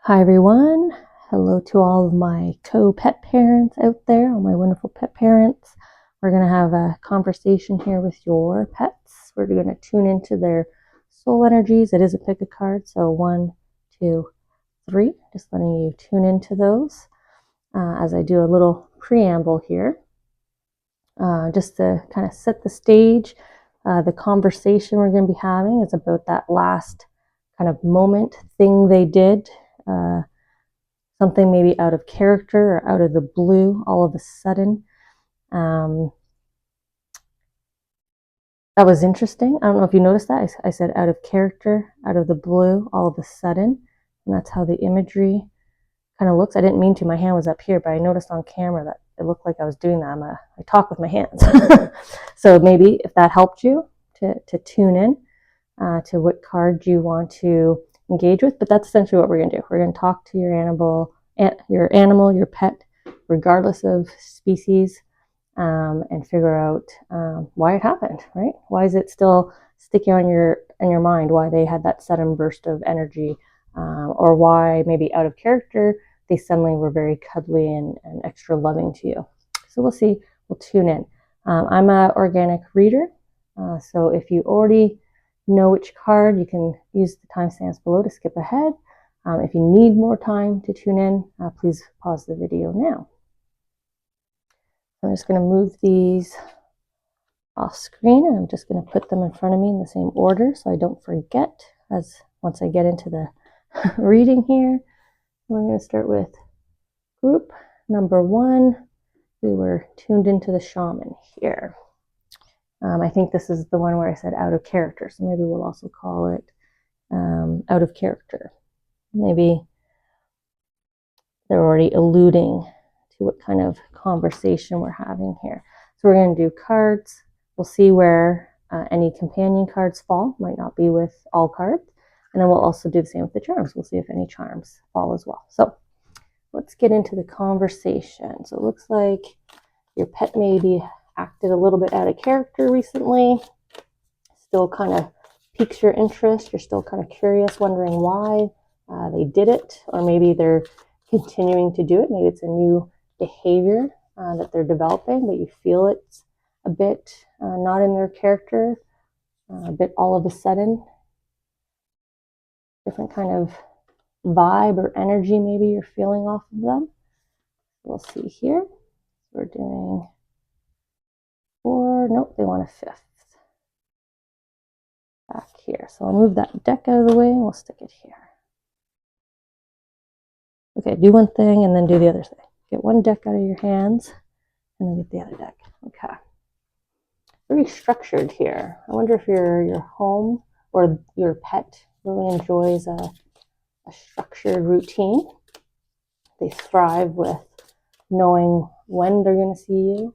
Hi everyone. Hello to all of my co-pet parents out there, all my wonderful pet parents. We're going to have a conversation here with your pets. We're going to tune into their soul energies. It is a pick a card, so 1, 2, 3. Just letting you tune into those as I do a little preamble here. Just to kind of set the stage. The conversation we're going to be having is about that last kind of moment thing they did. Something maybe out of character or out of the blue all of a sudden. That was interesting. I don't know if you noticed that. I said out of character, out of the blue, all of a sudden. And that's how the imagery kind of looks. I didn't mean to. My hand was up here, but I noticed on camera that it looked like I was doing that. I talk with my hands. So maybe if that helped you to tune in to what card you want to engage with. But that's essentially what we're going to do. We're going to talk to your animal, your pet, regardless of species, and figure out why it happened, right? Why is it still sticking on your mind? Why they had that sudden burst of energy, or why maybe out of character they suddenly were very cuddly and extra loving to you. So we'll see. We'll tune in. I'm an organic reader, so if you already know which card, you can use the timestamps below to skip ahead. If you need more time to tune in, please pause the video now. I'm just going to move these off screen, and I'm just going to put them in front of me in the same order so I don't forget as once I get into the reading here. We're going to start with group number 1. We were tuned into the shaman here. I think this is the one where I said out of character, so maybe we'll also call it out of character. Maybe they're already alluding to what kind of conversation we're having here. So we're going to do cards. We'll see where any companion cards fall. Might not be with all cards. And then we'll also do the same with the charms. We'll see if any charms fall as well. So let's get into the conversation. So it looks like your pet maybe acted a little bit out of character recently. Still kind of piques your interest. You're still kind of curious, wondering why they did it. Or maybe they're continuing to do it. Maybe it's a new behavior that they're developing, but you feel it's a bit not in their character, a bit all of a sudden. Different kind of vibe or energy maybe you're feeling off of them. We'll see here. We're doing 4. Nope, they want a 5th. Back here. So I'll move that deck out of the way and we'll stick it here. Okay, do one thing and then do the other thing. Get one deck out of your hands and then get the other deck. Okay. Very structured here. I wonder if your home or your pet really enjoys a structured routine. They thrive with knowing when they're going to see you.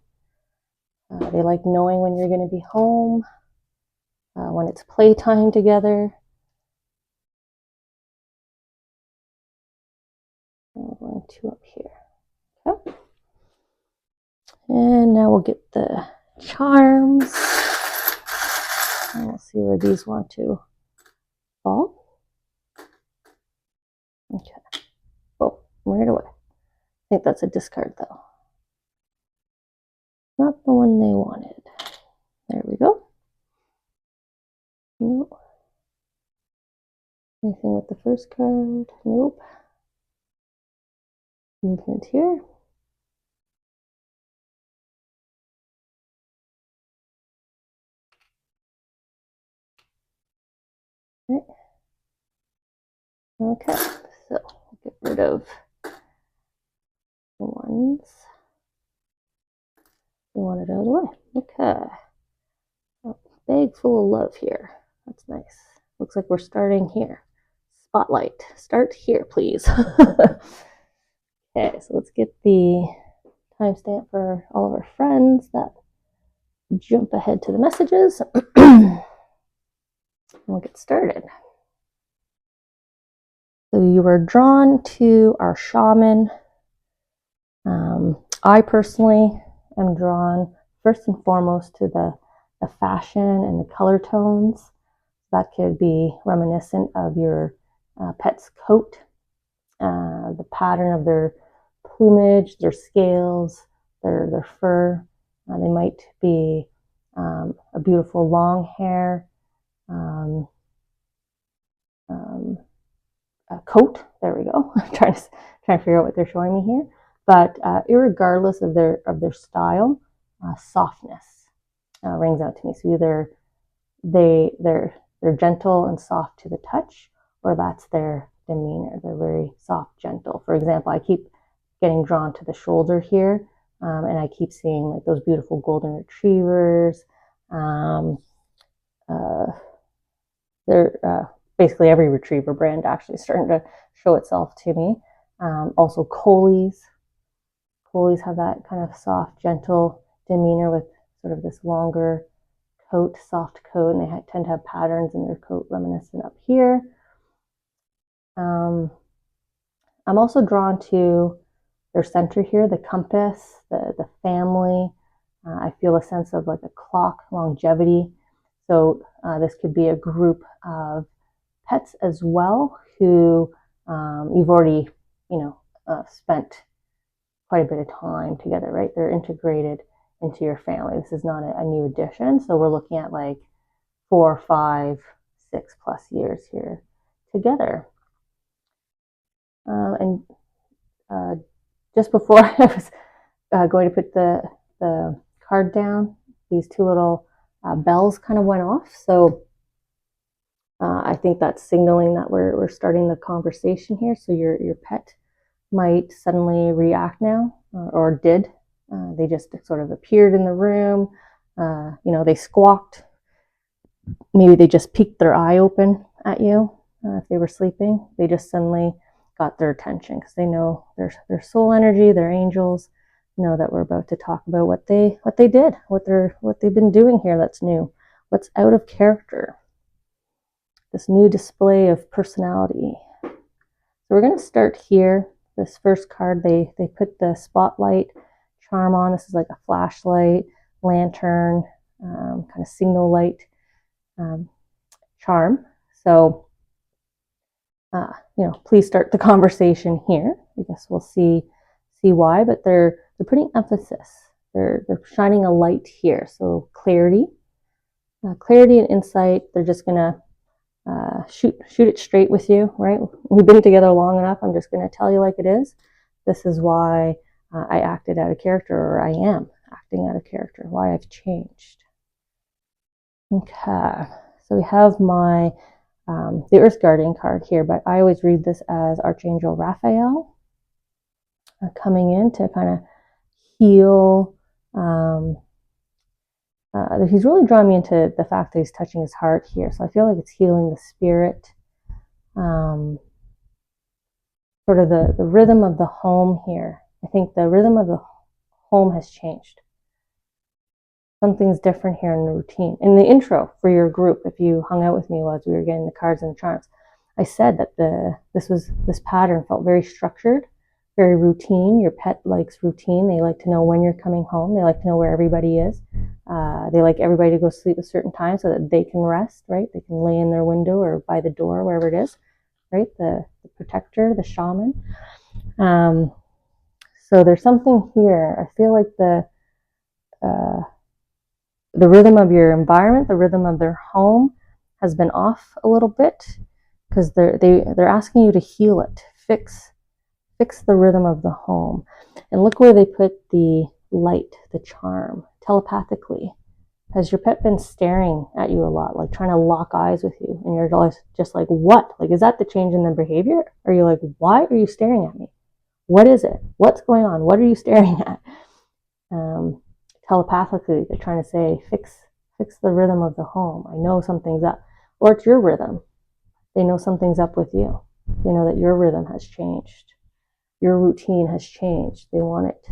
They like knowing when you're going to be home, when it's playtime together. I'm going 2 up here. Okay. And now we'll get the charms. And we'll see where these want to fall. Okay. Oh, right away. I think that's a discard though. Not the one they wanted. There we go. Nope. Anything with the first card? Nope. Movement here. Okay, so get rid of the ones we want it out of the way. Okay, oh, bag full of love here. That's nice. Looks like we're starting here. Spotlight. Start here, please. Okay, so let's get the timestamp for all of our friends that jump ahead to the messages. We'll get started. So you were drawn to our shaman. I personally am drawn first and foremost to the fashion and the color tones. That could be reminiscent of your pet's coat. the pattern of their plumage, their scales, their fur. They might be a beautiful long hair, coat. There we go. I'm trying to figure out what they're showing me here. But irregardless of their style, softness rings out to me. So either they're gentle and soft to the touch, or that's their demeanor. They're very soft, gentle. For example, I keep getting drawn to the shoulder here, and I keep seeing like those beautiful golden retrievers. They're basically every retriever brand actually starting to show itself to me. Also Collies. Collies have that kind of soft, gentle demeanor with sort of this longer coat, soft coat, and they tend to have patterns in their coat reminiscent up here. I'm also drawn to their center here, the compass, the family. I feel a sense of like a clock, longevity. So this could be a group of pets as well who you've already, spent quite a bit of time together, right? They're integrated into your family. This is not a new addition. So we're looking at like 4, 5, 6+ years here together. And just before I was going to put the card down, these two little bells kind of went off. So I think that's signaling that we're starting the conversation here. So your pet might suddenly react now, or did. They just sort of appeared in the room. They squawked. Maybe they just peeked their eye open at you if they were sleeping. They just suddenly got their attention because they know their soul energy, their angels know that we're about to talk about what they did, what they've been doing here that's new, what's out of character, this new display of personality. So we're going to start here. This first card, they put the spotlight charm on. This is like a flashlight, lantern, kind of signal light charm. So, please start the conversation here. I guess we'll see why, but they're putting emphasis. They're shining a light here. So clarity and insight. They're just gonna shoot it straight with you, right? We've been together long enough. I'm just gonna tell you like it is. This is why I acted out of character, or I am acting out of character. Why I've changed. Okay, so we have my the Earth Guardian card here, but I always read this as Archangel Raphael coming in to kind of heal. He's really drawn me into the fact that he's touching his heart here. So I feel like it's healing the spirit. Sort of the rhythm of the home here. I think the rhythm of the home has changed. Something's different here in the routine. In the intro for your group, if you hung out with me as we were getting the cards and the charms, I said that this pattern felt very structured, very routine. Your pet likes routine. They like to know when you're coming home. They like to know where everybody is. They like everybody to go sleep at a certain time so that they can rest, right? They can lay in their window or by the door, wherever it is, right? The protector, the shaman. So there's something here. I feel like the rhythm of your environment, the rhythm of their home has been off a little bit because they're asking you to heal it, fix the rhythm of the home. And look where they put the light, the charm, telepathically. Has your pet been staring at you a lot, like trying to lock eyes with you? And you're just like, what? Like, is that the change in their behavior? Or are you like, why are you staring at me? What is it? What's going on? What are you staring at? Telepathically, they're trying to say, fix the rhythm of the home. I know something's up. Or it's your rhythm. They know something's up with you. They know that your rhythm has changed. Your routine has changed. They want it.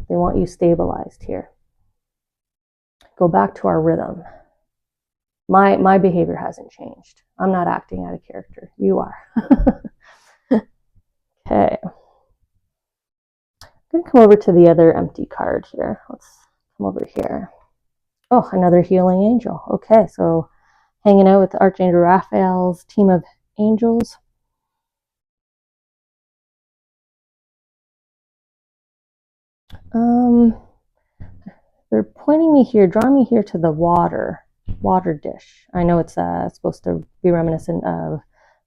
They want you stabilized here. Go back to our rhythm. My behavior hasn't changed. I'm not acting out of character. You are. Okay. I'm going to come over to the other empty card here. Let's come over here. Oh, another healing angel. Okay, so hanging out with Archangel Raphael's team of angels. They're pointing me here, drawing me here to the water dish. I know it's supposed to be reminiscent of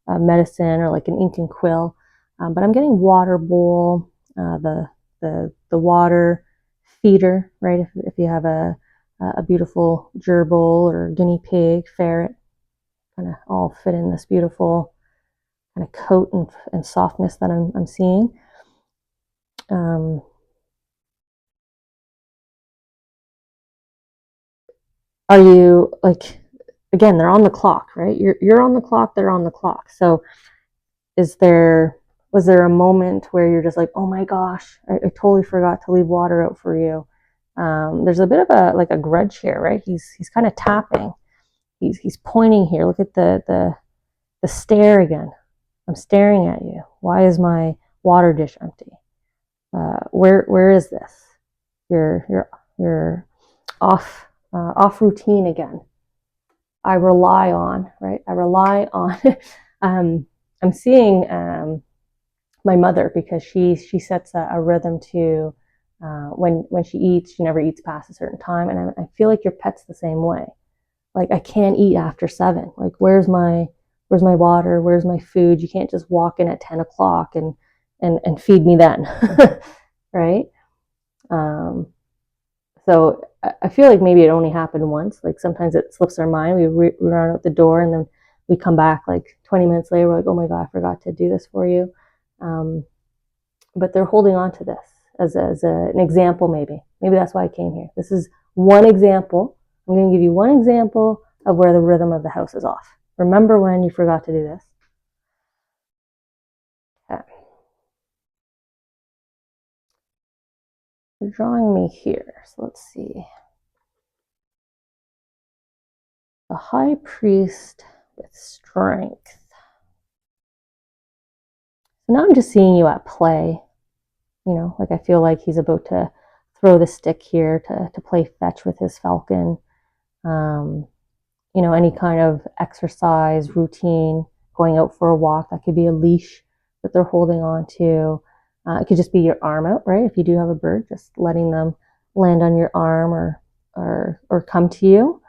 medicine or like an ink and quill, but I'm getting water bowl, the water feeder, right? If you have a beautiful gerbil or guinea pig, ferret, kind of all fit in this beautiful kind of coat and softness that I'm seeing. Are you like, again, they're on the clock, right? You're on the clock, they're on the clock. So was there a moment where you're just like, oh my gosh, I totally forgot to leave water out for you? There's a bit of a grudge here, right? He's kind of tapping. He's pointing here. Look at the stare again. I'm staring at you. Why is my water dish empty? Where is this? You're off routine again. I rely on, right? I rely on. I'm seeing my mother, because she sets a rhythm to when she eats. She never eats past a certain time, and I feel like your pet's the same way. Like, I can't eat after 7. Like, where's my water? Where's my food? You can't just walk in at 10 o'clock and feed me then, right? So I feel like maybe it only happened once. Like, sometimes it slips our mind. We run out the door, and then we come back like 20 minutes later. We're like, oh my God, I forgot to do this for you. But they're holding on to this as an example. Maybe that's why I came here. This is one example. I'm going to give you one example of where the rhythm of the house is off. Remember when you forgot to do this. Okay. You're drawing me here. So let's see. The high priest with strength. So now I'm just seeing you at play. Like, I feel like he's about to throw the stick here to play fetch with his falcon. Any kind of exercise routine, going out for a walk. That could be a leash that they're holding on to. It could just be your arm out, right? If you do have a bird, just letting them land on your arm or come to you.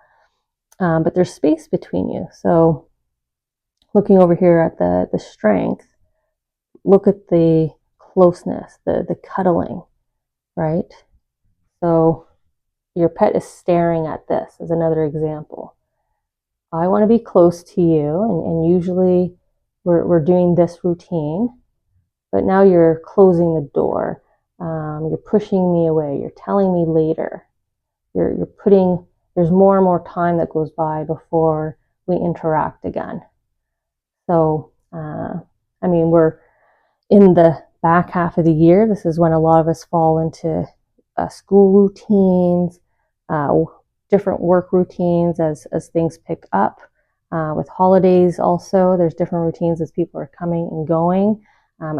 But there's space between you. So looking over here at the strength, look at the closeness, the cuddling, right? So your pet is staring at this as another example. I want to be close to you, and usually we're doing this routine, but now you're closing the door. You're pushing me away. You're telling me later. You're putting, there's more and more time that goes by before we interact again. So, we're in the back half of the year. This is when a lot of us fall into school routines, different work routines as things pick up. With holidays also, there's different routines as people are coming and going.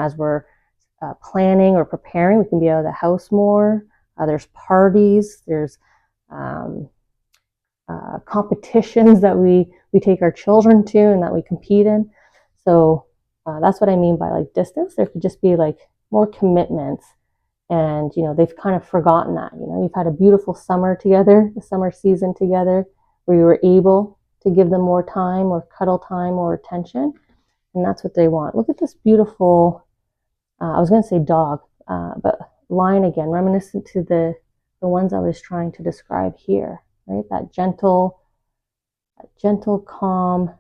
As we're planning or preparing, we can be out of the house more. There's parties, there's competitions that we take our children to and that we compete in. So that's what I mean by like distance. There could just be like more commitments, and they've kind of forgotten that. You've had a beautiful summer together, the summer season together, where you were able to give them more time or cuddle time or attention, and that's what they want. Look at this beautiful, I was going to say dog, but lion again, reminiscent to the ones I was trying to describe here, right? That gentle, calm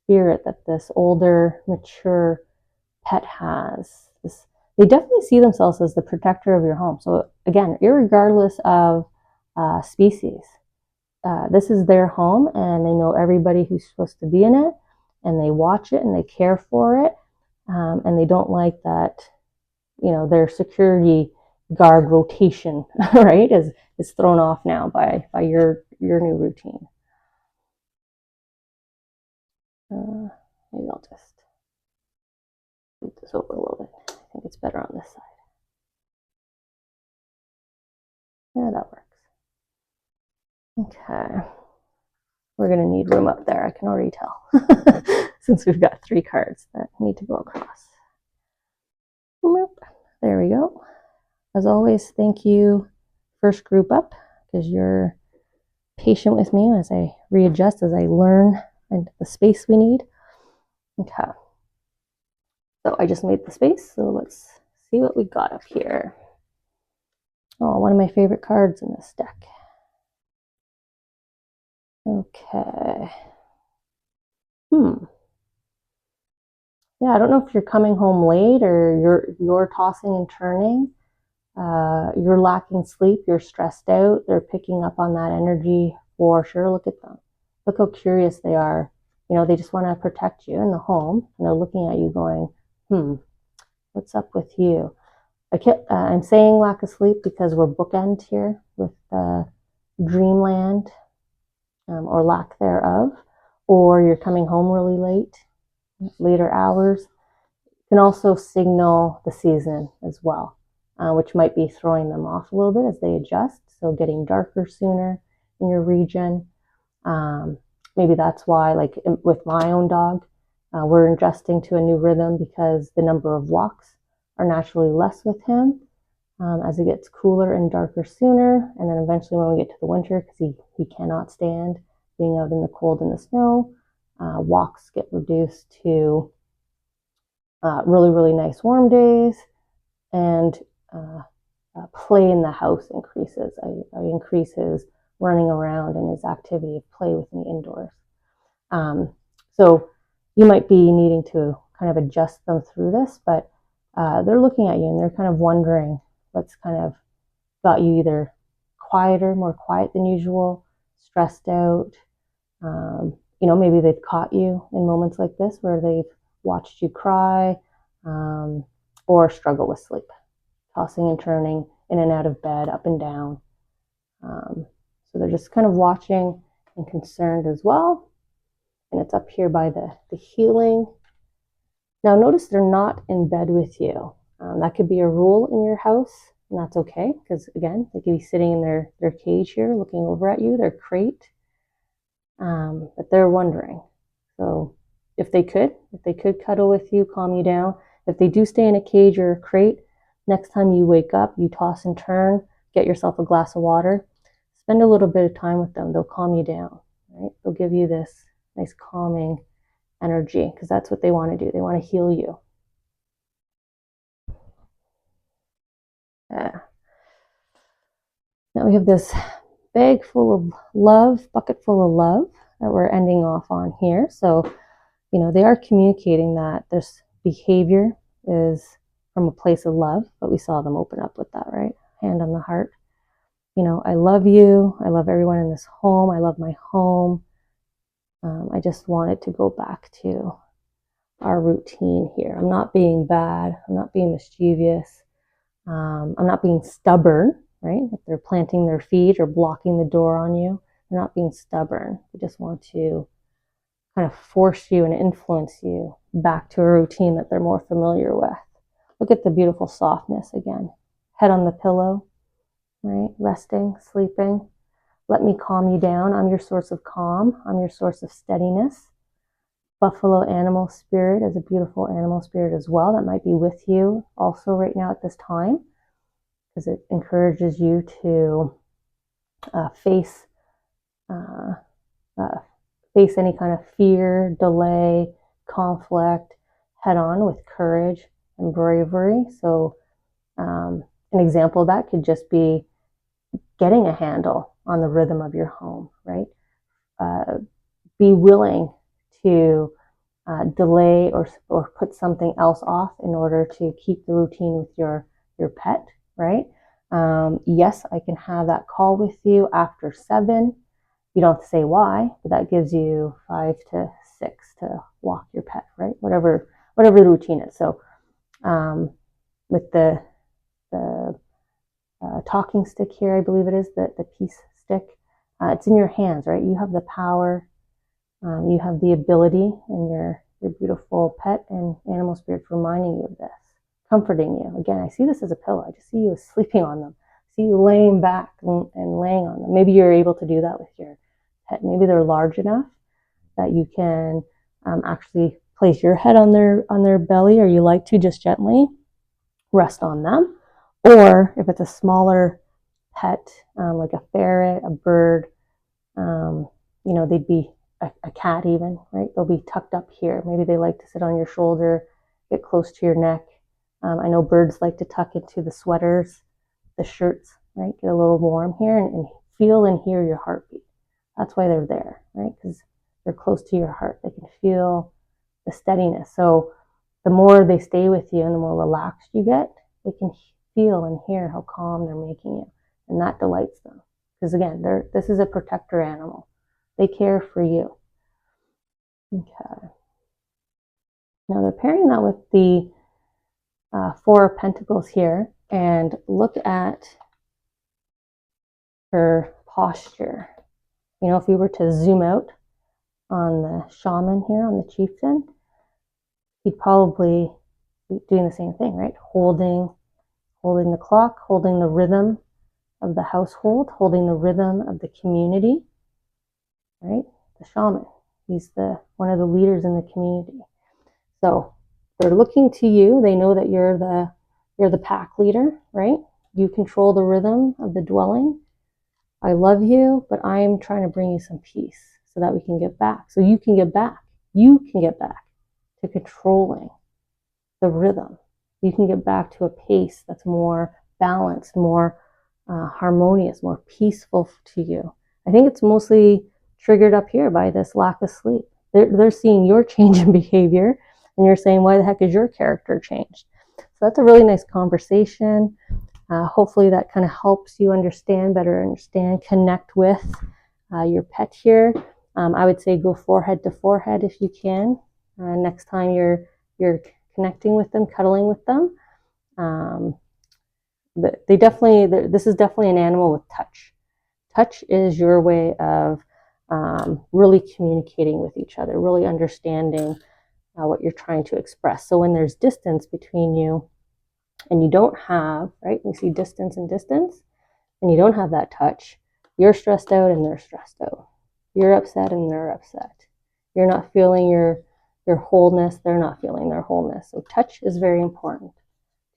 spirit that this older, mature pet has. They definitely see themselves as the protector of your home. So again, irregardless of species, this is their home, and they know everybody who's supposed to be in it, and they watch it and they care for it, and they don't like that, their security guard rotation, right, is thrown off now by your new routine. Maybe I'll just move this over a little bit. I think it's better on this side. Yeah, that works. Okay. We're going to need room up there, I can already tell, since we've got 3 cards that need to go across. There we go. As always, thank you, first group up, because you're patient with me as I readjust, as I learn into the space we need. Okay. So I just made the space, so let's see what we got up here. Oh, one of my favorite cards in this deck. Okay. Yeah, I don't know if you're coming home late or you're tossing and turning. You're lacking sleep, you're stressed out, they're picking up on that energy for sure. Look at them. Look how curious they are. You know, they just want to protect you in the home, and they're looking at you going, what's up with you? I'm saying lack of sleep because we're bookend here with dreamland or lack thereof, or you're coming home really late, later hours. Can also signal the season as well, which might be throwing them off a little bit as they adjust. So getting darker sooner in your region. Maybe that's why, like with my own dog, we're adjusting to a new rhythm because the number of walks are naturally less with him as it gets cooler and darker sooner. And then eventually when we get to the winter, because he cannot stand being out in the cold and the snow, walks get reduced to really, really nice warm days, and play in the house increases. I increase his running around and his activity of play with me indoors. So you might be needing to kind of adjust them through this, but they're looking at you and they're kind of wondering what's kind of got you either quieter, more quiet than usual, stressed out. You know, maybe they've caught you in moments like this where they've watched you cry or struggle with sleep, tossing and turning in and out of bed, up and down. So they're just kind of watching and concerned as well. And it's up here by the healing. Now notice they're not in bed with you. That could be a rule in your house, and that's okay, because again, they could be sitting in their cage here looking over at you, their crate. But they're wondering. So if they could cuddle with you, calm you down. If they do stay in a cage or a crate, next time you wake up, you toss and turn, get yourself a glass of water, spend a little bit of time with them. They'll calm you down, right? They'll give you this nice calming energy because that's what they want to do. They want to heal you. Now we have this bag full of love, bucket full of love that we're ending off on here. So, you know, they are communicating that this behavior is from a place of love, but we saw them open up with that, right? Hand on the heart. You know, I love you. I love everyone in this home. I love my home. I just want it to go back to our routine here. I'm not being bad. I'm not being mischievous. I'm not being stubborn, right? If they're planting their feet or blocking the door on you, they're not being stubborn. They just want to kind of force you and influence you back to a routine that they're more familiar with. Look at the beautiful softness again. Head on the pillow, right? Resting, sleeping. Let me calm you down. I'm your source of calm. I'm your source of steadiness. Buffalo animal spirit is a beautiful animal spirit as well that might be with you also right now at this time, because it encourages you to face any kind of fear, delay, conflict head on with courage and bravery. So an example of that could just be getting a handle on the rhythm of your home, right? Be willing to delay or put something else off in order to keep the routine with your pet, right? Yes, I can have that call with you after 7. You don't have to say why, but that gives you 5 to 6 to walk your pet, right? Whatever the routine is. So with the talking stick here, I believe it is, the peace stick, it's in your hands, right? You have the power, you have the ability, and your beautiful pet and animal spirit's reminding you of this, comforting you. Again, I see this as a pillow. I just see you sleeping on them. I see you laying back and laying on them. Maybe you're able to do that with your pet. Maybe they're large enough that you can actually place your head on their belly, or you like to just gently rest on them. Or if it's a smaller pet, like a ferret, a bird, you know, they'd be a cat even, right? They'll be tucked up here. Maybe they like to sit on your shoulder, get close to your neck. I know birds like to tuck into the sweaters, the shirts, right? Get a little warm here and feel and hear your heartbeat. That's why they're there, right? Because they're close to your heart. They can feel the steadiness. So the more they stay with you and the more relaxed you get, they can feel and hear how calm they're making you. And that delights them. Because again, this is a protector animal. They care for you. Okay. Now they're pairing that with the Four of Pentacles here, and look at her posture. You know, if we were to zoom out on the shaman here, on the chieftain, he'd probably be doing the same thing, right? Holding the clock, holding the rhythm of the household, holding the rhythm of the community, right? The shaman. He's one of the leaders in the community. So they're looking to you. They know that you're the pack leader, right? You control the rhythm of the dwelling. I love you, but I'm trying to bring you some peace so that we can get back. So you can get back. You can get back to controlling the rhythm. You can get back to a pace that's more balanced, more harmonious, more peaceful to you. I think it's mostly triggered up here by this lack of sleep. They're seeing your change in behavior, and you're saying, why the heck is your character changed? So that's a really nice conversation. Hopefully that kind of helps you better understand, connect with your pet here. I would say go forehead to forehead if you can. Next time you're connecting with them, cuddling with them. This is definitely an animal with touch. Touch is your way of really communicating with each other, really understanding what you're trying to express. So when there's distance between you and you don't have, right, we see distance and distance, and you don't have that touch, you're stressed out and they're stressed out. You're upset and they're upset. You're not feeling your wholeness, they're not feeling their wholeness. So touch is very important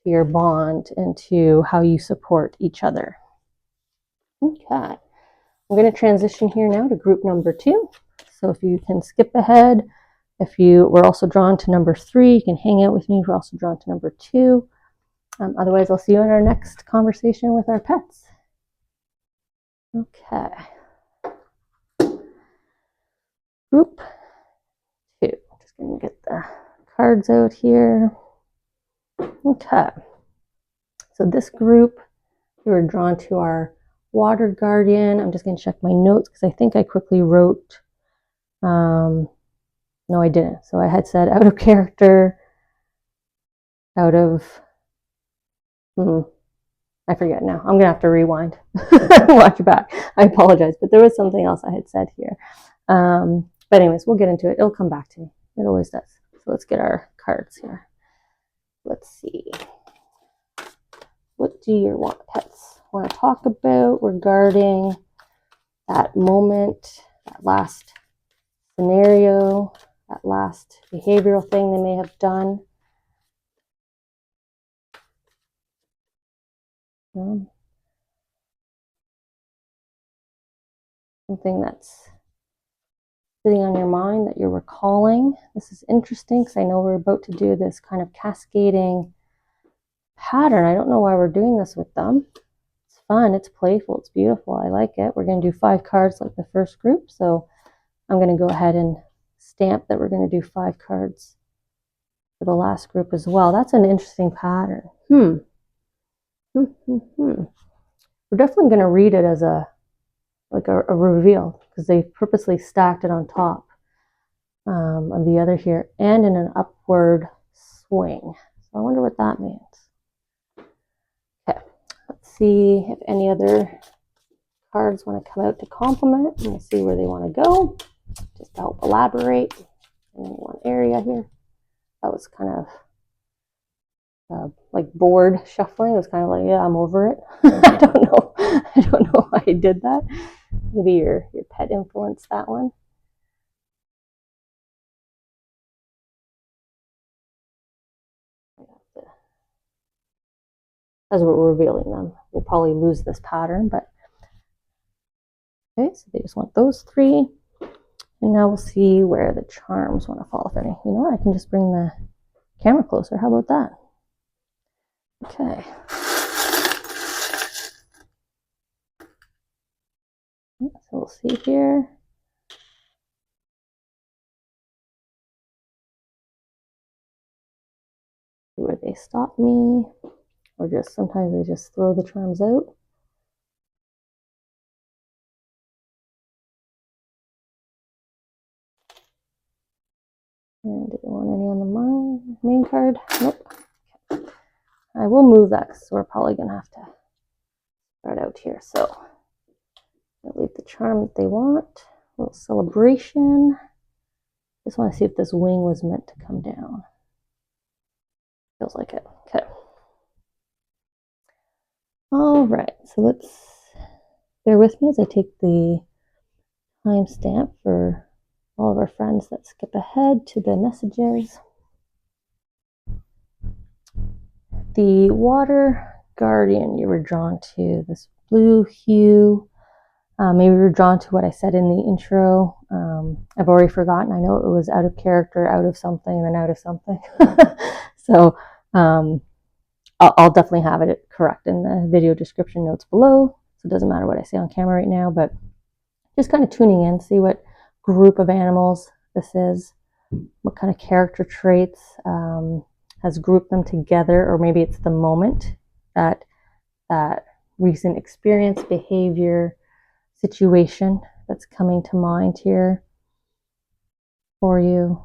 to your bond and to how you support each other. Okay, I'm going to transition here now to group number 2. So if you can skip ahead, if you were also drawn to number 3, you can hang out with me. We're also drawn to number 2. Otherwise, I'll see you in our next conversation with our pets. Okay. Group 2. Just going to get the cards out here. Okay. So this group, we were drawn to our water guardian. I'm just going to check my notes because I think I quickly wrote, no, I didn't. So I had said out of character, out of, I forget now. I'm going to have to rewind, watch back. I apologize, but there was something else I had said here. But anyways, we'll get into it. It'll come back to me. It always does. So let's get our cards here. Let's see. What do your pets want to talk about regarding that moment, that last scenario, that last behavioral thing they may have done? Something that's sitting on your mind that you're recalling. This is interesting because I know we're about to do this kind of cascading pattern. I don't know why we're doing this with them. It's fun, it's playful, it's beautiful. I like it. We're going to do 5 cards like the first group. So I'm going to go ahead and stamp that we're going to do 5 cards for the last group as well. That's an interesting pattern. We're definitely going to read it as a reveal because they purposely stacked it on top of the other here and in an upward swing. So I wonder what that means. Okay, let's see if any other cards want to come out to complement. And we'll see where they want to go, just to help elaborate in one area here. That was kind of like board shuffling. It was kind of like, yeah, I'm over it. I don't know why I did that. Maybe your pet influenced that one. as we're revealing them. We'll probably lose this pattern, but okay, so they just want those 3. And now we'll see where the charms want to fall, if any. You know what, I can just bring the camera closer. How about that? Okay. So we'll see here. Where they stop me, or just sometimes they just throw the charms out. And didn't want any on the main card. Nope. Okay. I will move that because we're probably going to have to start out here. So I'll leave the charm that they want. A little celebration. Just want to see if this wing was meant to come down. Feels like it. Okay. All right. So let's bear with me as I take the timestamp for all of our friends that skip ahead to the messages. The water guardian you were drawn to, this blue hue. Maybe you were drawn to what I said in the intro. I've already forgotten. I know it was out of character, out of something, then out of something. So I'll definitely have it correct in the video description notes below. So it doesn't matter what I say on camera right now, but just kind of tuning in, see what group of animals this is, what kind of character traits has grouped them together, or maybe it's the moment, that recent experience, behavior, situation that's coming to mind here for you.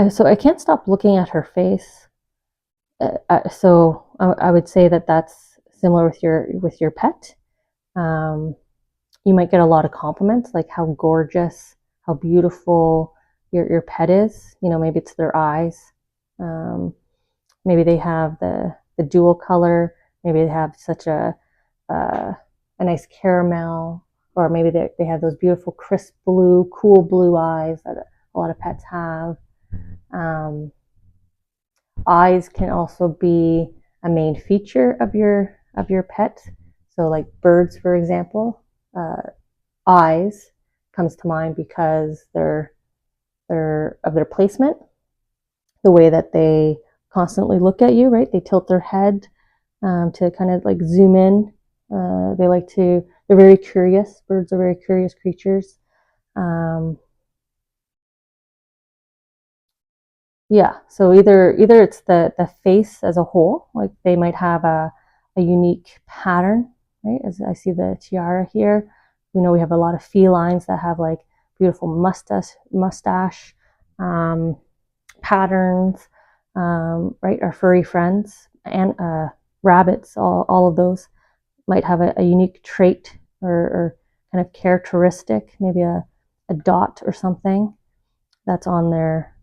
So I can't stop looking at her face. So I would say that that's similar with your pet. You might get a lot of compliments, like how gorgeous, how beautiful your pet is. You know, maybe it's their eyes. Maybe they have the dual color. Maybe they have such a nice caramel, or maybe they have those beautiful crisp blue, cool blue eyes that a lot of pets have. Eyes can also be a main feature of your pet. So like birds, for example, eyes comes to mind because they're of their placement, the way that they constantly look at you, right? They tilt their head to kind of like zoom in. They're very curious. Birds are very curious creatures. Yeah, so either it's the face as a whole, like they might have a unique pattern, right? As I see the tiara here, we know we have a lot of felines that have like beautiful mustache patterns, right? Our furry friends and rabbits, all of those might have a unique trait or kind of characteristic, maybe a dot or something that's on their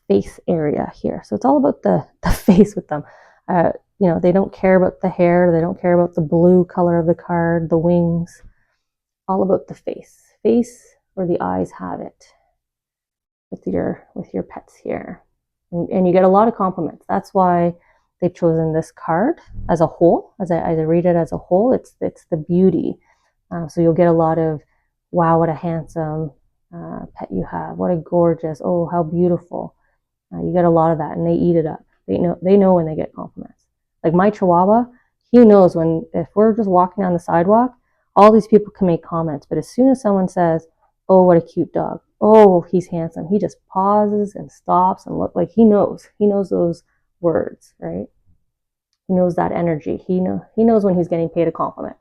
face area here. So it's all about the face with them. You know, they don't care about the hair, they don't care about the blue color of the card, the wings, all about the face. Face where the eyes have it with your pets here. And you get a lot of compliments. That's why they've chosen this card as a whole. As I read it as a whole, it's the beauty. So you'll get a lot of, wow, what a handsome pet you have. What a gorgeous, oh, how beautiful. You get a lot of that, and they eat it up. They know when they get compliments. Like my Chihuahua, he knows when, if we're just walking on the sidewalk, all these people can make comments, but as soon as someone says, oh, what a cute dog, oh, he's handsome, he just pauses and stops and look, like he knows those words, right? He knows that energy. He knows when he's getting paid a compliment.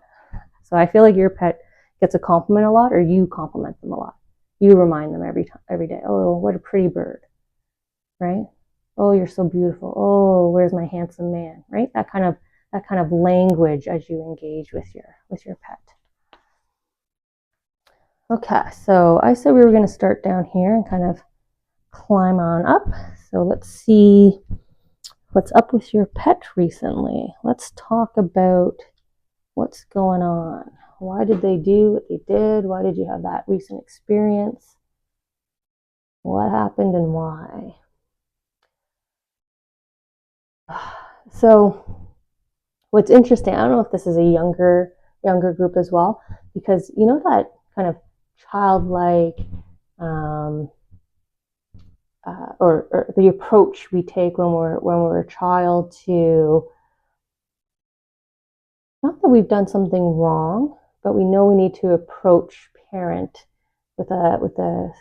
So I feel like your pet gets a compliment a lot, or you compliment them a lot. You remind them every day, oh, what a pretty bird, right? Oh, you're so beautiful. Oh, where's my handsome man, right? That kind of language as you engage with your pet. Okay, so I said we were going to start down here and kind of climb on up. So let's see what's up with your pet recently. Let's talk about what's going on. Why did they do what they did? Why did you have that recent experience? What happened and why? So what's interesting, I don't know if this is a younger group as well, because you know that kind of childlike or the approach we take when we're a child to, not that we've done something wrong, but we know we need to approach parent with a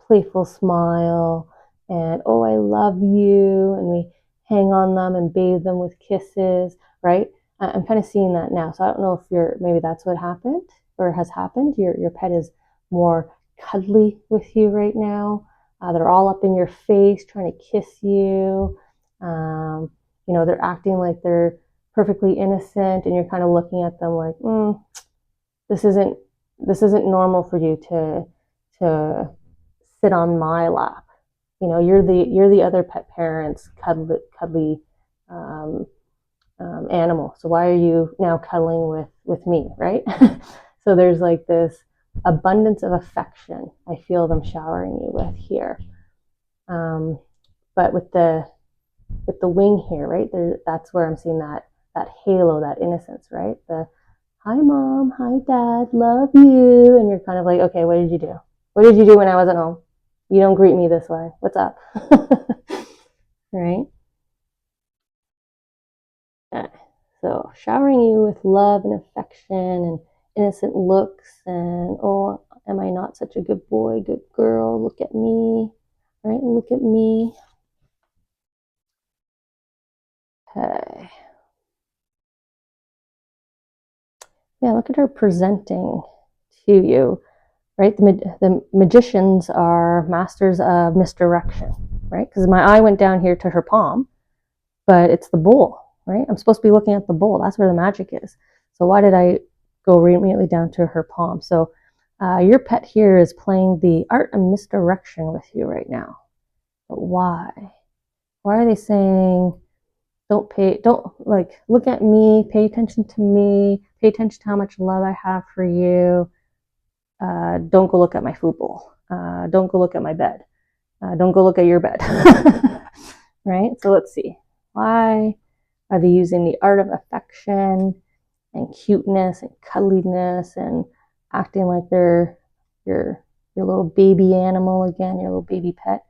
playful smile and, oh, I love you, and we hang on them and bathe them with kisses, right? I'm kind of seeing that now. So I don't know if maybe that's what happened or has happened. Your pet is more cuddly with you right now. They're all up in your face trying to kiss you. They're acting like they're perfectly innocent, and you're kind of looking at them like, this isn't normal for you to sit on my lap. You're the other pet parent's cuddly animal. So why are you now cuddling with me, right? So there's like this abundance of affection I feel them showering you with here. But with the wing here, right? That's where I'm seeing that halo, that innocence, right? The hi mom, hi dad, love you. And you're kind of like, okay, what did you do? What did you do when I wasn't home? You don't greet me this way. What's up? Right? Okay. So showering you with love and affection and innocent looks and, oh, am I not such a good boy, good girl? Look at me, right? Look at me. Okay. Yeah, look at her presenting to you, right? The magicians are masters of misdirection, right? Because my eye went down here to her palm, but it's the bowl, right? I'm supposed to be looking at the bowl. That's where the magic is. So why did I go immediately down to her palm? So your pet here is playing the art of misdirection with you right now. But why? Why are they saying, don't look at me, pay attention to me, pay attention to how much love I have for you. Don't go look at my food bowl. Don't go look at my bed. Don't go look at your bed. Right? So let's see. Why are they using the art of affection and cuteness and cuddliness and acting like they're your little baby animal again, your little baby pet?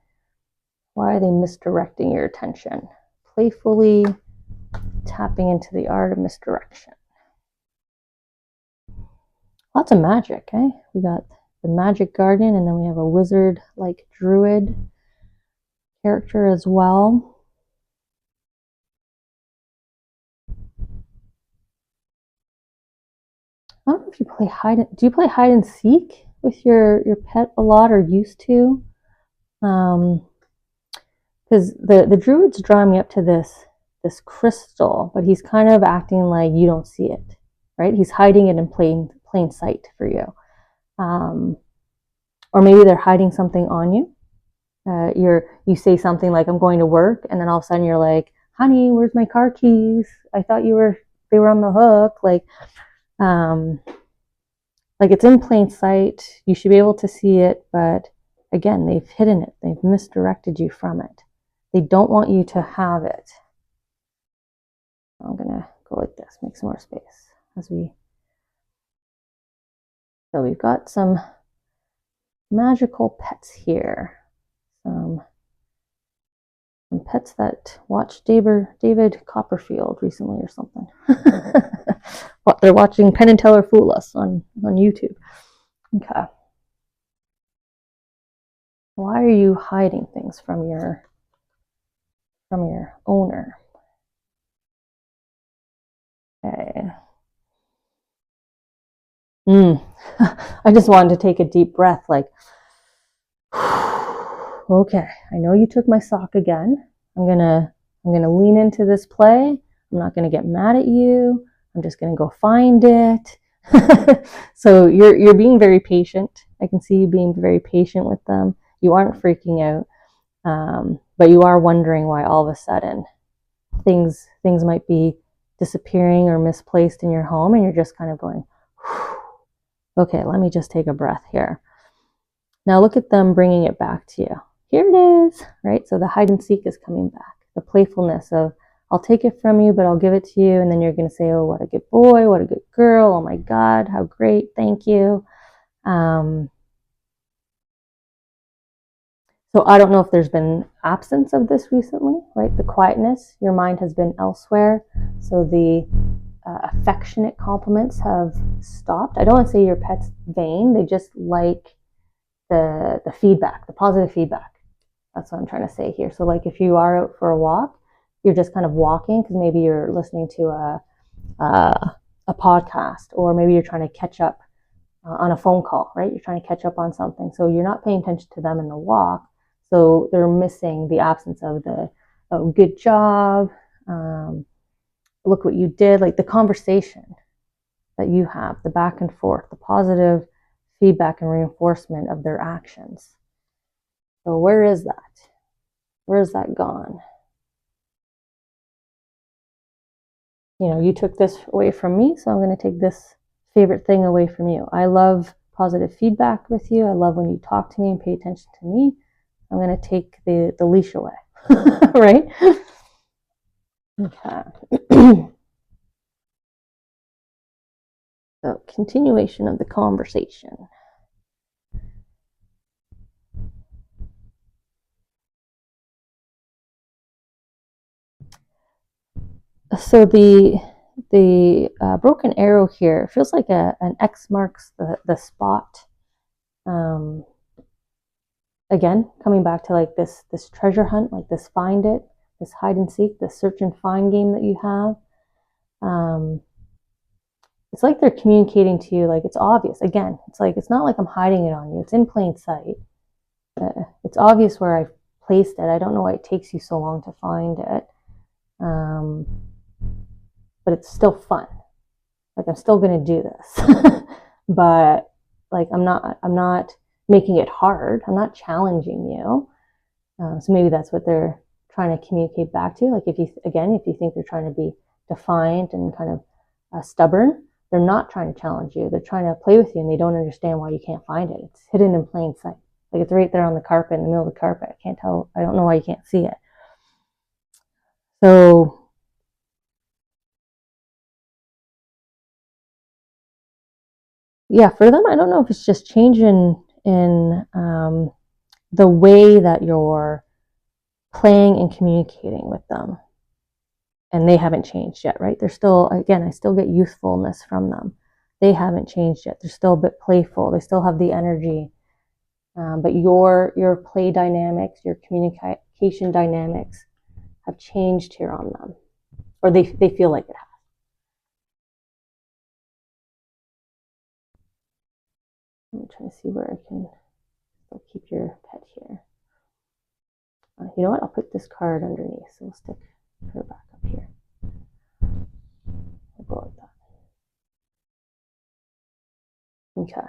Why are they misdirecting your attention? Playfully tapping into the art of misdirection. Lots of magic, eh? We got the magic garden, and then we have a wizard-like druid character as well. I don't know if you play do you play hide and seek with your pet a lot, or used to? Because the druid's drawing me up to this crystal, but he's kind of acting like you don't see it, right? He's hiding it in plain sight for you. Or maybe they're hiding something on you. You say something like, I'm going to work, and then all of a sudden you're like, honey, where's my car keys? I thought they were on the hook. Like it's in plain sight. You should be able to see it, but again, they've hidden it. They've misdirected you from it. They don't want you to have it. I'm gonna go like this, make some more space so we've got some magical pets here. Some pets that watched David Copperfield recently or something. They're watching Penn and Teller Fool Us on YouTube. Okay. Why are you hiding things from your owner? Okay. I just wanted to take a deep breath, like, okay, I know you took my sock again. I'm gonna lean into this play. I'm not gonna get mad at you. I'm just gonna go find it. So you're being very patient. I can see you being very patient with them. You aren't freaking out, but you are wondering why all of a sudden things might be disappearing or misplaced in your home, and you're just kind of going, okay, let me just take a breath here. Now look at them bringing it back to you. Here it is, right? So the hide and seek is coming back. The playfulness of I'll take it from you, but I'll give it to you. And then you're going to say, oh, what a good boy, what a good girl. Oh my God, how great. Thank you. So I don't know if there's been absence of this recently, right? The quietness, your mind has been elsewhere. So the affectionate compliments have stopped. I don't want to say your pet's vain. They just like the feedback, the positive feedback. That's what I'm trying to say here. So like if you are out for a walk, you're just kind of walking because maybe you're listening to a podcast, or maybe you're trying to catch up on a phone call, right? You're trying to catch up on something. So you're not paying attention to them in the walk. So they're missing the absence of the, oh, good job. Look what you did. Like the conversation that you have, the back and forth, the positive feedback and reinforcement of their actions. So where is that? Where is that gone? You know, you took this away from me, so I'm going to take this favorite thing away from you. I love positive feedback with you. I love when you talk to me and pay attention to me. I'm going to take the leash away, right? Okay. So continuation of the conversation. So the broken arrow here feels like an X marks the spot. Again, coming back to like this treasure hunt, like this find it, this hide and seek, this search and find game that you have. It's like they're communicating to you, like it's obvious. Again, it's like it's not like I'm hiding it on you. It's in plain sight. It's obvious where I've placed it. I don't know why it takes you so long to find it. But it's still fun. Like I'm still going to do this. But like I'm not making it hard. I'm not challenging you. So maybe that's what they're trying to communicate back to you. Like if you think they're trying to be defiant and kind of stubborn, they're not trying to challenge you. They're trying to play with you, and they don't understand why you can't find it. It's hidden in plain sight. Like it's right there on the carpet, in the middle of the carpet. I can't tell. I don't know why you can't see it. So yeah, for them, I don't know if it's just change in the way that you're playing and communicating with them. And they haven't changed yet, right? They're still, again, I still get youthfulness from them. They haven't changed yet. They're still a bit playful. They still have the energy. But your play dynamics, your communication dynamics have changed here on them. Or they feel like it has. I'm trying to see where I can still keep your pet here. You know what? I'll put this card underneath. So we'll stick her back up here. I'll go like that. Okay.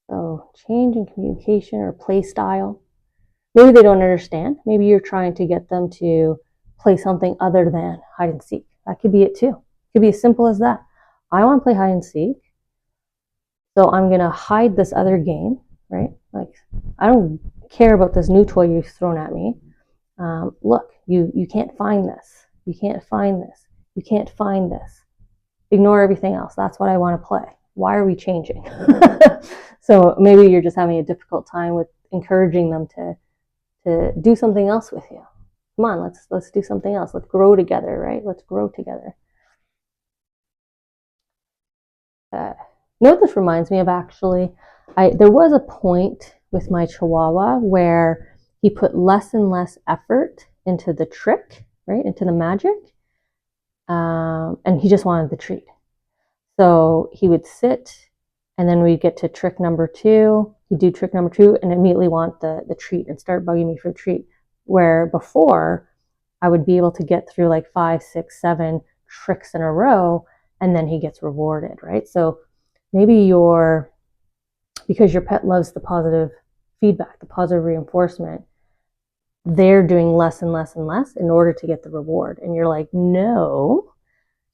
So change in communication or play style. Maybe they don't understand. Maybe you're trying to get them to play something other than hide and seek. That could be it too. It could be as simple as that. I want to play hide and seek. So I'm going to hide this other game, right? Like, I don't care about this new toy you've thrown at me. Look, you can't find this. You can't find this. You can't find this. Ignore everything else. That's what I want to play. Why are we changing? So maybe you're just having a difficult time with encouraging them to do something else with you. Come on, let's do something else. Let's grow together, right? Let's grow together. You know what this reminds me of, actually? There was a point with my Chihuahua where he put less and less effort into the trick, right? Into the magic. And he just wanted the treat. So he would sit, and then we'd get to trick number 2. He'd do trick number 2 and immediately want the treat and start bugging me for the treat. Where before, I would be able to get through like 5, 6, 7 tricks in a row, and then he gets rewarded, right? So maybe because your pet loves the positive feedback, the positive reinforcement, they're doing less and less and less in order to get the reward. And you're like, no,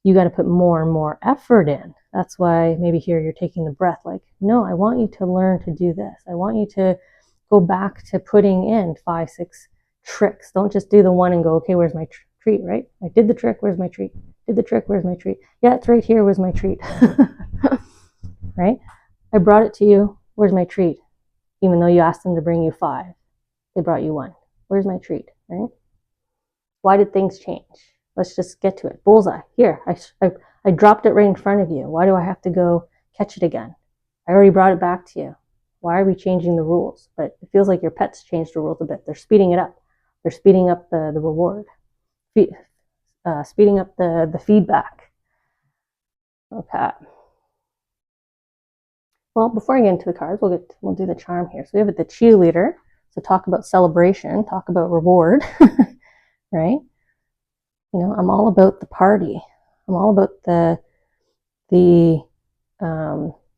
you got to put more and more effort in. That's why maybe here you're taking the breath, like, no, I want you to learn to do this. I want you to go back to putting in 5, 6 tricks. Don't just do the one and go, okay, where's my treat, right? I did the trick, where's my treat? Did the trick, where's my treat? Yeah, it's right here, where's my treat? Right? I brought it to you, where's my treat? Even though you asked them to bring you 5, they brought you 1. Where's my treat, right? Why did things change? Let's just get to it. Bullseye, here, I dropped it right in front of you. Why do I have to go catch it again? I already brought it back to you. Why are we changing the rules? But it feels like your pets changed the rules a bit. They're speeding it up. They're speeding up the reward, speeding up the feedback. Okay. Well, before I get into the cards, we'll do the charm here. So we have the cheerleader. So talk about celebration, talk about reward, right? You know, I'm all about the party. I'm all about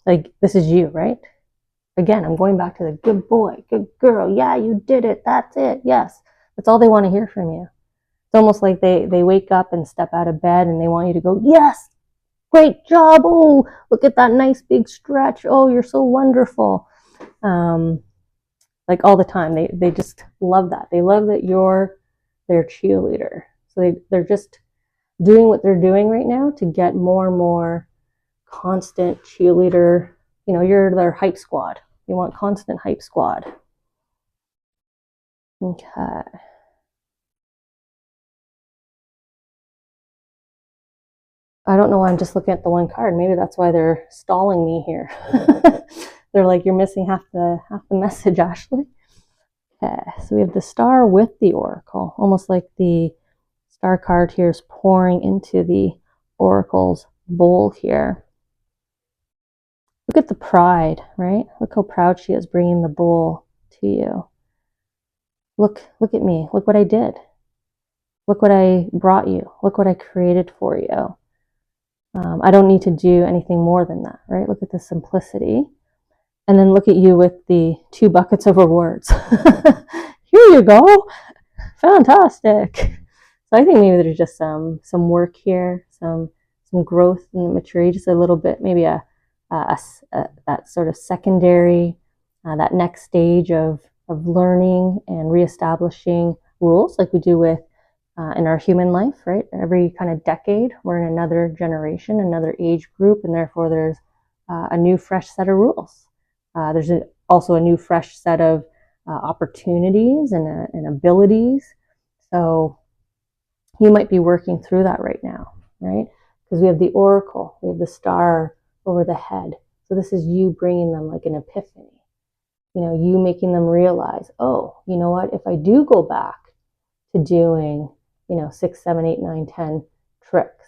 like, this is you, right? Again, I'm going back to the good boy, good girl. Yeah, you did it. That's it. Yes. That's all they want to hear from you. It's almost like they wake up and step out of bed and they want you to go, yes, great job. Oh, look at that nice big stretch. Oh, you're so wonderful. Like all the time. They just love that. They love that you're their cheerleader. So they're just doing what they're doing right now to get more and more constant cheerleader. You know, you're their hype squad. You want constant hype squad. Okay. I don't know why I'm just looking at the one card. Maybe that's why they're stalling me here. They're like, you're missing half the message, Ashley. Okay, so we have the star with the oracle, almost like the star card here is pouring into the oracle's bowl here. Look at the pride, right? Look how proud she is bringing the bowl to you. Look at me. Look what I did. Look what I brought you. Look what I created for you. I don't need to do anything more than that, right? Look at the simplicity. And then look at you with the 2 buckets of rewards. Here you go. Fantastic. So I think maybe there's just some work here, some growth and maturity, just a little bit, maybe that sort of secondary, that next stage of learning and reestablishing rules like we do with in our human life, right? Every kind of decade, we're in another generation, another age group, and therefore there's a new, fresh set of rules. There's also a new, fresh set of opportunities and abilities. So you might be working through that right now, right? Because we have the oracle, we have the star over the head. So this is you bringing them like an epiphany. You know, you making them realize, oh, you know what? If I do go back to doing, 6, 7, 8, 9, 10 tricks,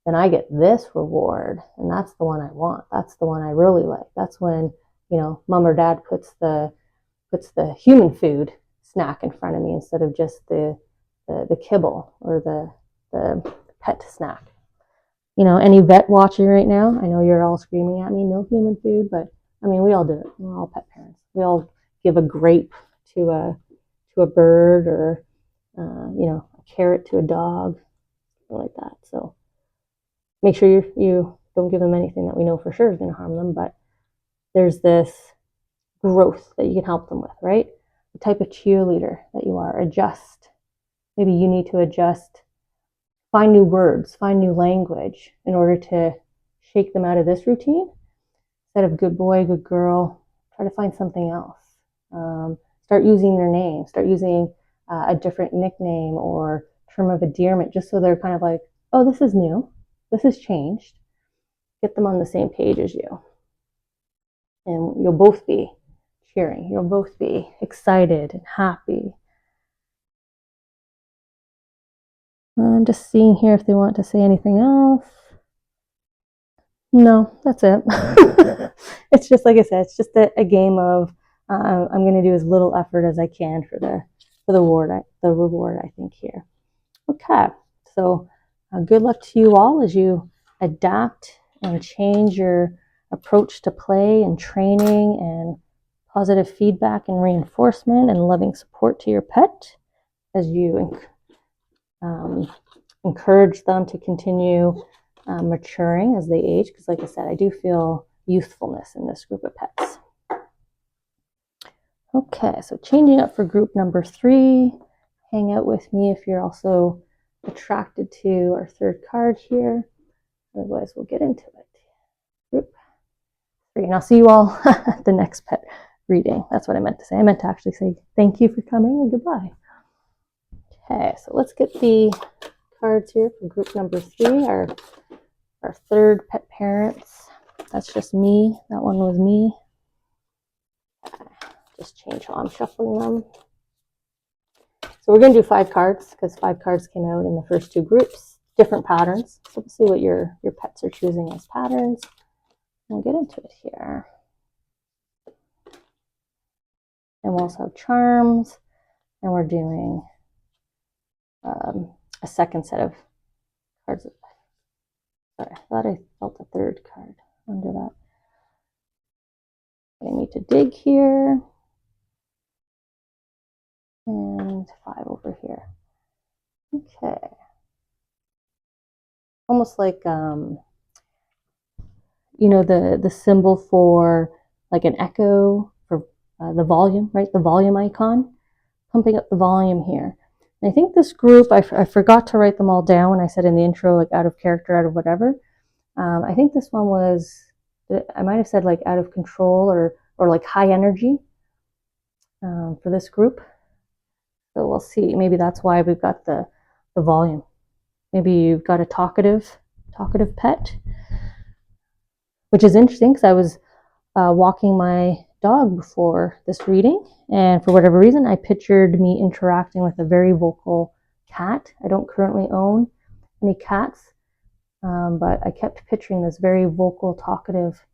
then I get this reward. And that's the one I want. That's the one I really like. That's when, mom or dad puts the human food snack in front of me instead of just the kibble or the pet snack. Any vet watching right now, I know you're all screaming at me, no human food, but I mean, we all do it. We're all pet parents. We all give a grape to a bird or, a carrot to a dog, something like that. So make sure you don't give them anything that we know for sure is going to harm them, but there's this growth that you can help them with, right? The type of cheerleader that you are, adjust. Maybe you need to adjust, find new words, find new language in order to shake them out of this routine. Instead of good boy, good girl, try to find something else. Start using their name, start using a different nickname or term of endearment, just so they're kind of like, oh, this is new, this has changed. Get them on the same page as you. And you'll both be cheering, you'll both be excited and happy. I'm just seeing here if they want to say anything else. No, that's it. It's just, like I said, it's just a game of I'm going to do as little effort as I can for the reward, I think, here. Okay, so good luck to you all as you adapt and change your approach to play and training and positive feedback and reinforcement and loving support to your pet as you encourage them to continue maturing as they age, because like I said, I do feel youthfulness in this group of pets. Okay, so changing up for group number 3. Hang out with me if you're also attracted to our third card here. Otherwise, we'll get into it. Group 3. And I'll see you all at the next pet reading. That's what I meant to say. I meant to actually say thank you for coming and goodbye. Okay, so let's get the cards here for group number 3, our third pet parents. That's just me. That one was me. Just change how I'm shuffling them. So we're going to do 5 cards because 5 cards came out in the first 2 groups, different patterns. So we'll see what your pets are choosing as patterns. We'll get into it here. And we'll also have charms, and we're doing a second set of cards. Sorry, I thought I felt a third card under that. I need to dig here. And 5 over here. Okay. Almost like, you know, the symbol for like an echo for the volume, right? The volume icon, pumping up the volume here. And I think this group, I forgot to write them all down when I said in the intro, like out of character, out of whatever. I think this one was, I might have said like out of control or like high energy for this group. So we'll see. Maybe that's why we've got the volume. Maybe you've got a talkative pet, which is interesting because I was walking my dog before this reading, and for whatever reason, I pictured me interacting with a very vocal cat. I don't currently own any cats, but I kept picturing this very vocal, talkative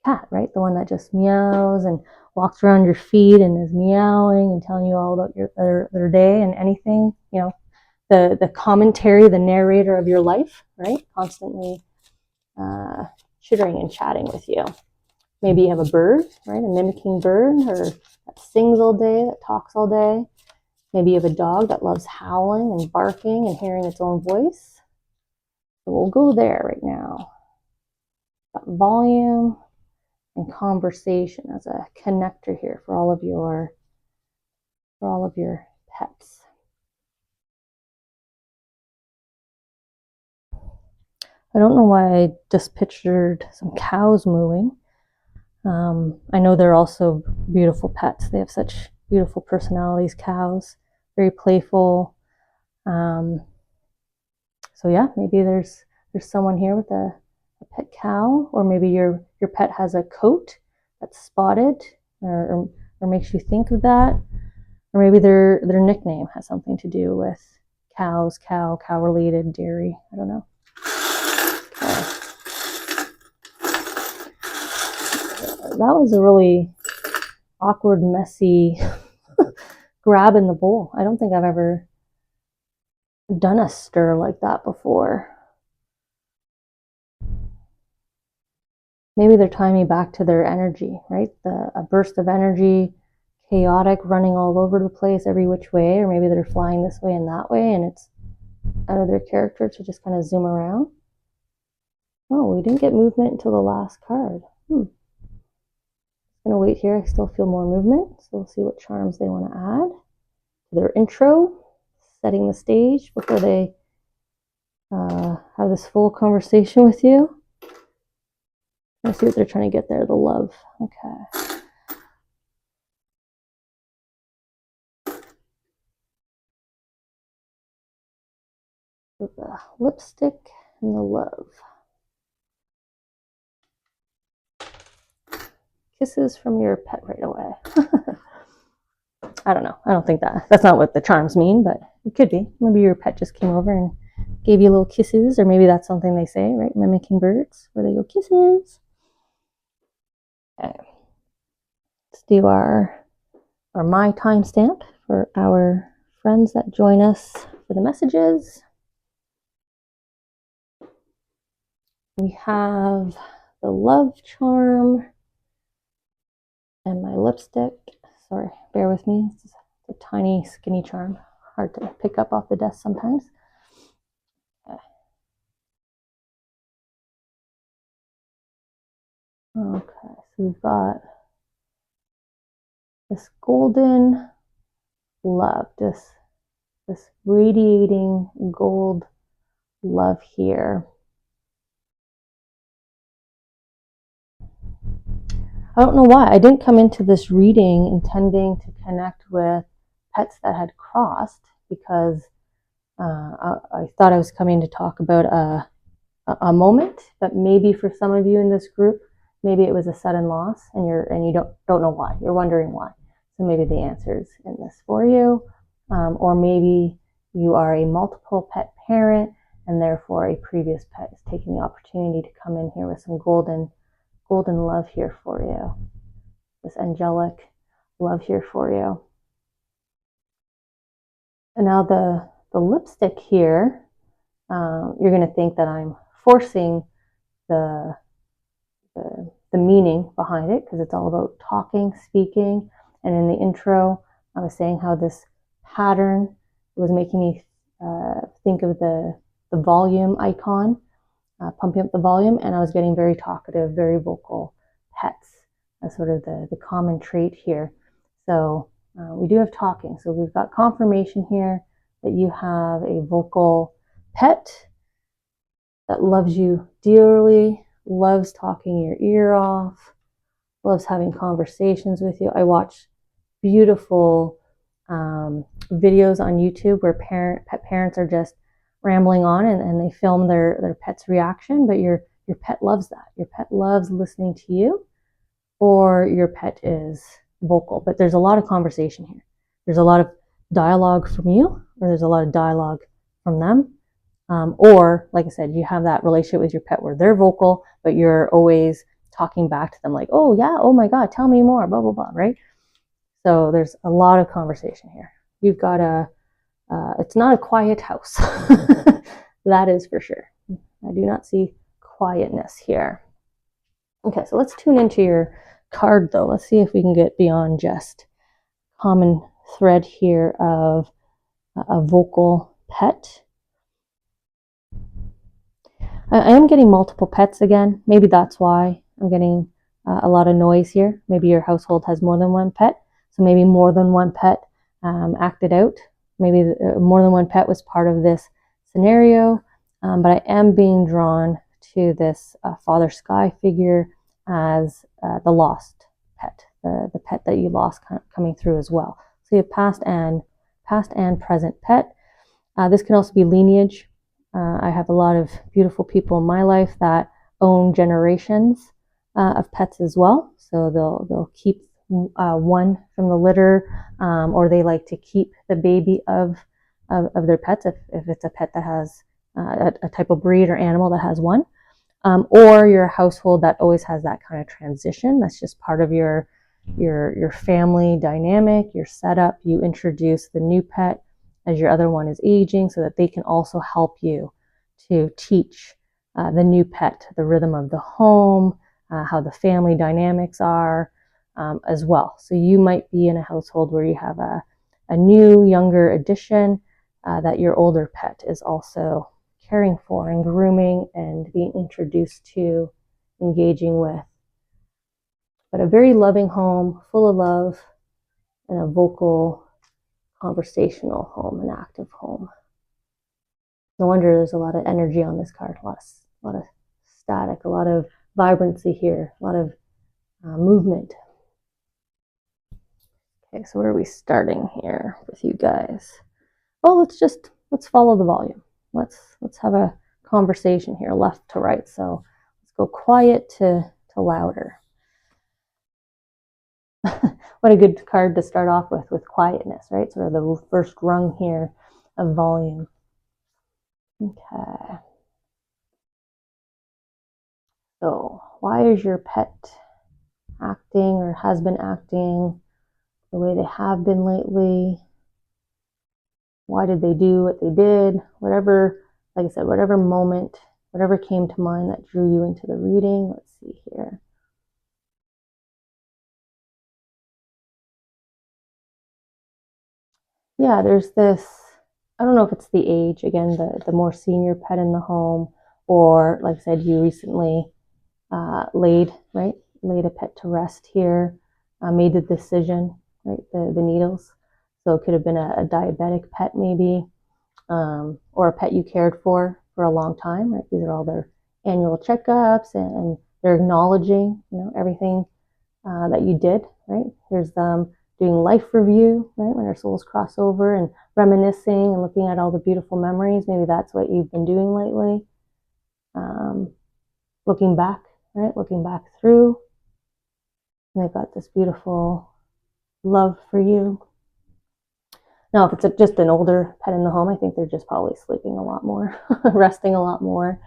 cat, right? The one that just meows and walks around your feet and is meowing and telling you all about their day and anything, you know, the commentary, the narrator of your life, right? Constantly chittering and chatting with you. Maybe you have a bird, right? A mimicking bird, or that sings all day, that talks all day. Maybe you have a dog that loves howling and barking and hearing its own voice. So we'll go there right now. Got volume and conversation as a connector here for all of your pets. I don't know why I just pictured some cows mooing. I know they're also beautiful pets. They have such beautiful personalities, cows, very playful. So yeah, maybe there's someone here with a pet cow, or maybe your pet has a coat that's spotted or makes you think of that. Or maybe their nickname has something to do with cows, cow related, dairy. I don't know. Okay. That was a really awkward, messy grab in the bowl. I don't think I've ever done a stir like that before. Maybe they're tying me back to their energy, right? A burst of energy, chaotic, running all over the place, every which way, or maybe they're flying this way and that way, and it's out of their character to just kind of zoom around. Oh, we didn't get movement until the last card. I'm gonna wait here. I still feel more movement, so we'll see what charms they want to add to their intro, setting the stage before they have this full conversation with you. Let's see what they're trying to get there. The love. Okay. With the lipstick and the love. Kisses from your pet right away. I don't know. I don't think that's not what the charms mean, but it could be. Maybe your pet just came over and gave you little kisses, or maybe that's something they say, right? Mimicking birds, where they go kisses. Okay. Let's do our my timestamp for our friends that join us for the messages. We have the love charm and my lipstick. Sorry, bear with me. It's a tiny, skinny charm. Hard to pick up off the desk sometimes. Okay, so we've got this golden love, this this radiating gold love here. I don't know why. I didn't come into this reading intending to connect with pets that had crossed, because I thought I was coming to talk about a moment, but maybe for some of you in this group, maybe it was a sudden loss, and you don't know why. You're wondering why. So maybe the answer's in this for you, or maybe you are a multiple pet parent, and therefore a previous pet is taking the opportunity to come in here with some golden love here for you. This angelic love here for you. And now the lipstick here, you're going to think that I'm forcing the meaning behind it, because it's all about talking, speaking. And in the intro, I was saying how this pattern was making me think of the volume icon, pumping up the volume, and I was getting very talkative, very vocal pets as sort of the common trait here. So we do have talking. So we've got confirmation here that you have a vocal pet that loves you dearly, loves talking your ear off, loves having conversations with you. I watch beautiful videos on YouTube where pet parents are just rambling on, and they film their pet's reaction, but your pet loves that. Your pet loves listening to you, or your pet is vocal. But there's a lot of conversation here. There's a lot of dialogue from you, or there's a lot of dialogue from them. Or, like I said, you have that relationship with your pet where they're vocal, but you're always talking back to them like, oh yeah, oh my God, tell me more, blah, blah, blah, right? So there's a lot of conversation here. You've got it's not a quiet house. That is for sure. I do not see quietness here. Okay, so let's tune into your card though. Let's see if we can get beyond just common thread here of a vocal pet. I am getting multiple pets again. Maybe that's why I'm getting a lot of noise here. Maybe your household has more than one pet. So maybe more than one pet acted out. Maybe more than one pet was part of this scenario. But I am being drawn to this Father Sky figure as the lost pet, the pet that you lost coming through as well. So you have past and present pet. This can also be lineage. I have a lot of beautiful people in my life that own generations of pets as well. So they'll keep one from the litter, or they like to keep the baby of their pets if it's a pet that has a type of breed or animal that has one. Or you're a household that always has that kind of transition. That's just part of your family dynamic, your setup. You introduce the new pet as your other one is aging, so that they can also help you to teach the new pet the rhythm of the home, how the family dynamics are as well. So you might be in a household where you have a new, younger addition that your older pet is also caring for and grooming and being introduced to, engaging with. But a very loving home, full of love, and a vocal, conversational home, an active home. No wonder there's a lot of energy on this card, a lot of static, a lot of vibrancy here, a lot of movement. Okay, so where are we starting here with you guys? Well, let's follow the volume. Let's have a conversation here, left to right. So let's go quiet to louder. What a good card to start off with quietness, right? Sort of the first rung here of volume. Okay. So why is your pet acting or has been acting the way they have been lately? Why did they do what they did? Whatever, like I said, whatever moment, whatever came to mind that drew you into the reading. Let's see here. Yeah, there's this, I don't know if it's the age, again, the more senior pet in the home, or like I said, you recently laid a pet to rest here, made the decision, right, the needles. So it could have been a diabetic pet maybe, or a pet you cared for a long time, right? These are all their annual checkups, and they're acknowledging, everything that you did, right? Here's them doing life review, right? When our souls cross over and reminiscing and looking at all the beautiful memories. Maybe that's what you've been doing lately. Looking back, right? Looking back through. And they've got this beautiful love for you. Now, if it's just an older pet in the home, I think they're just probably sleeping a lot more, resting a lot more.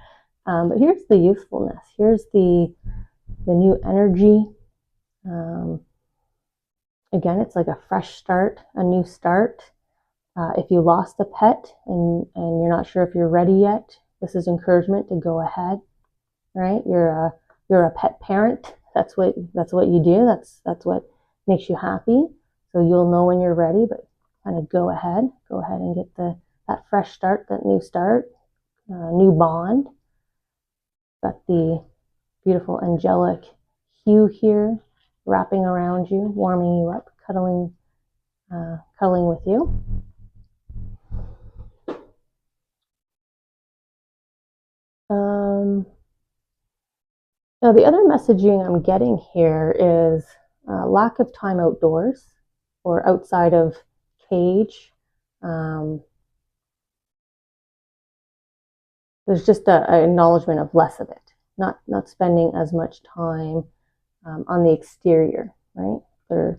But here's the youthfulness. Here's the new energy. Again, it's like a fresh start, a new start. If you lost a pet and you're not sure if you're ready yet, this is encouragement to go ahead, right? You're a pet parent. That's what you do. That's what makes you happy. So you'll know when you're ready, but kind of go ahead and get that fresh start, that new start, new bond. Got the beautiful angelic hue here, wrapping around you, warming you up, cuddling with you. Now, the other messaging I'm getting here is lack of time outdoors or outside of cage. There's just an acknowledgement of less of it, not spending as much time on the exterior, right? They're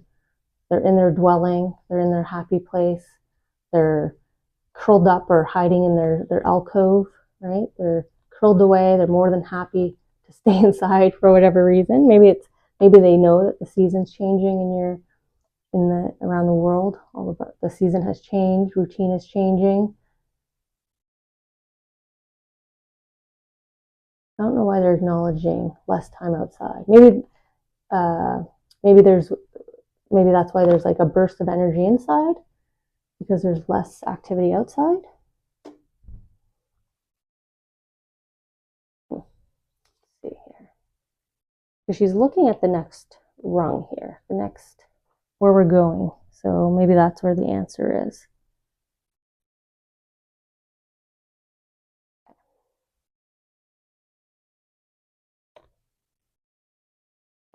in their dwelling, they're in their happy place, they're curled up or hiding in their alcove, right? They're curled away, they're more than happy to stay inside for whatever reason. Maybe they know that the season's changing around the world. All of the season has changed, routine is changing. I don't know why they're acknowledging less time outside. Maybe that's why there's like a burst of energy inside, because there's less activity outside. Let's see here. Because she's looking at the next rung here, the next where we're going. So maybe that's where the answer is.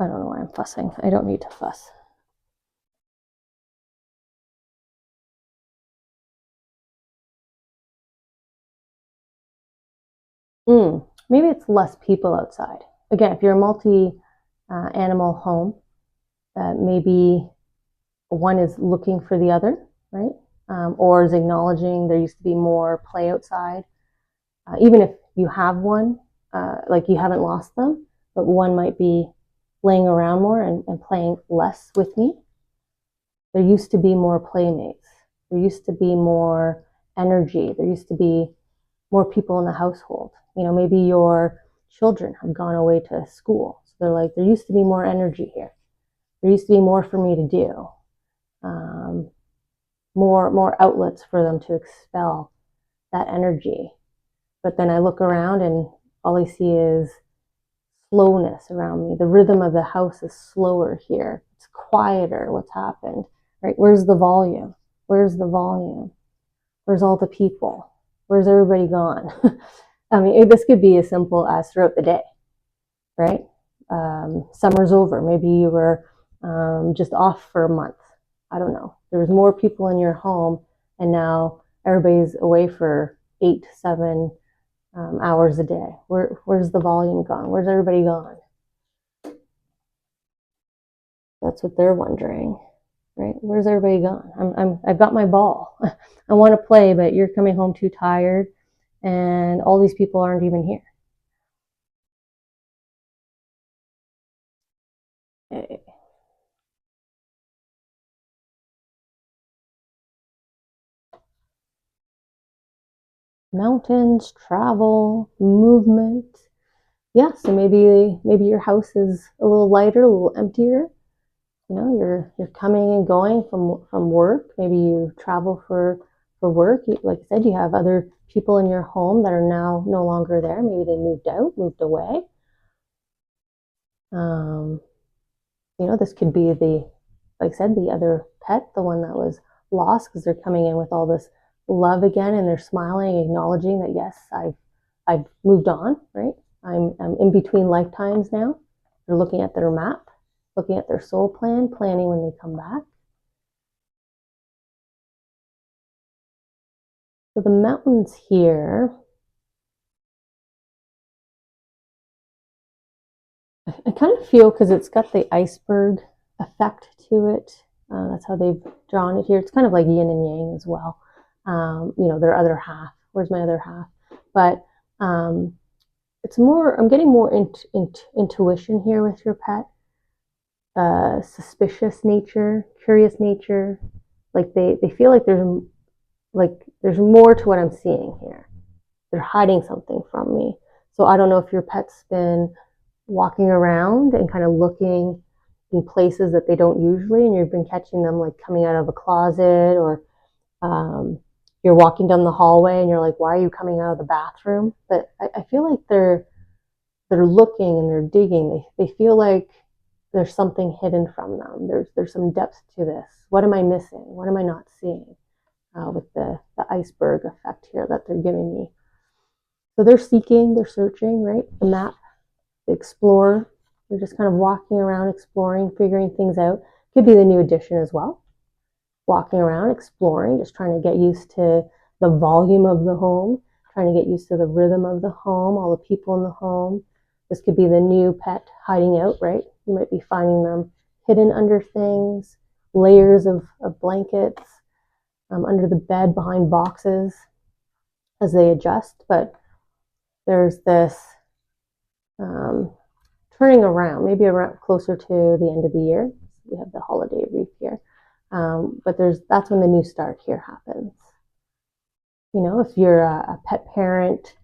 I don't know why I'm fussing. I don't need to fuss. Maybe it's less people outside. Again, if you're a multi-animal home, maybe one is looking for the other, right? Or is acknowledging there used to be more play outside. Even if you have one, like you haven't lost them, but one might be laying around more and playing less with me. There used to be more playmates. There used to be more energy. There used to be more people in the household. Maybe your children have gone away to school. So they're like, there used to be more energy here. There used to be more for me to do. More outlets for them to expel that energy. But then I look around and all I see is slowness around me. The rhythm of the house is slower here. It's quieter. What's happened, right? Where's the volume? Where's the volume? Where's all the people? Where's everybody gone? I mean, this could be as simple as throughout the day, right? Summer's over. Maybe you were just off for a month. I don't know. There was more people in your home, and now everybody's away for 8, 7 hours a day. Where's the volume gone? Where's everybody gone? That's what they're wondering, right? Where's everybody gone? I've got my ball. I want to play, but you're coming home too tired, and all these people aren't even here. Okay. Mountains, travel, movement. Yeah, so maybe your house is a little lighter, a little emptier. You're coming and going from work. Maybe you travel for work. Like I said, you have other people in your home that are now no longer there. Maybe they moved out, moved away. This could be like I said, the other pet, the one that was loss, because they're coming in with all this love again, and they're smiling, acknowledging that yes, I've moved on, right? I'm in between lifetimes now. They're looking at their map, looking at their soul plan, planning when they come back. So the mountains here, I kind of feel, because it's got the iceberg effect to it. That's how they've drawn it here. It's kind of like yin and yang as well. Their other half. Where's my other half? But it's more, I'm getting more intuition here with your pet. Suspicious nature, curious nature. Like they feel like there's more to what I'm seeing here. They're hiding something from me. So I don't know if your pet's been walking around and kind of looking in places that they don't usually, and you've been catching them like coming out of a closet, or you're walking down the hallway and you're like, why are you coming out of the bathroom? But I feel like they're looking and they're digging. They feel like there's something hidden from them. There's some depth to this. What am I missing? What am I not seeing? With the iceberg effect here that they're giving me. So they're seeking, they're searching, right? The map, the explorer. They're just kind of walking around, exploring, figuring things out. Could be the new addition as well. Walking around, exploring, just trying to get used to the volume of the home, trying to get used to the rhythm of the home, all the people in the home. This could be the new pet hiding out, right? You might be finding them hidden under things, layers of blankets, under the bed, behind boxes as they adjust. But there's this turning around, maybe around closer to the end of the year. We have the holiday wreath here. But that's when the new start here happens. If you're a pet parent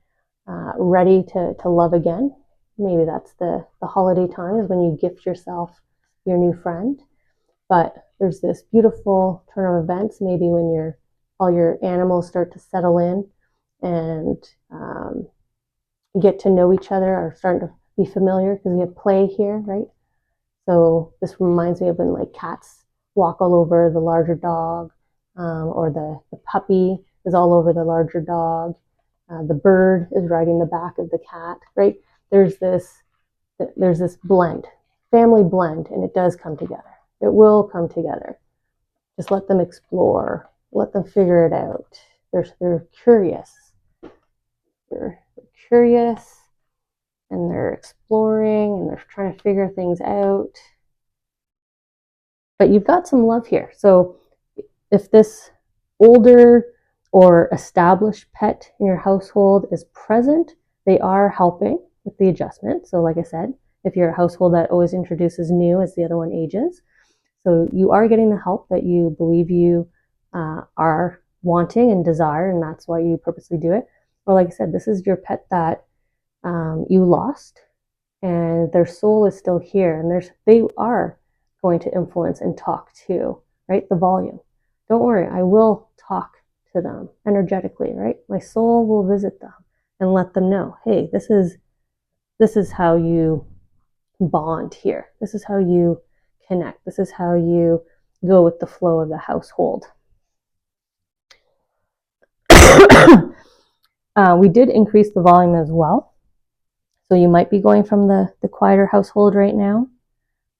ready to love again, maybe that's the holiday time is when you gift yourself your new friend. But there's this beautiful turn of events, maybe when all your animals start to settle in and get to know each other, or starting to be familiar, because we have play here, right? So this reminds me of when like cats walk all over the larger dog, or the puppy is all over the larger dog. The bird is riding the back of the cat, right? There's this blend, family blend, and it does come together. It will come together. Just let them explore. Let them figure it out. They're curious. They're curious, and they're exploring, and they're trying to figure things out. But you've got some love here. So if this older or established pet in your household is present, they are helping with the adjustment. So like I said, if you're a household that always introduces new as the other one ages, so you are getting the help that you believe you are wanting and desire, and that's why you purposely do it. Or like I said, this is your pet that you lost, and their soul is still here, and they are going to influence and talk to, right? The volume. Don't worry, I will talk to them energetically, right? My soul will visit them and let them know, hey, this is how you bond here. This is how you connect. This is how you go with the flow of the household. We did increase the volume as well. So you might be going from the quieter household right now,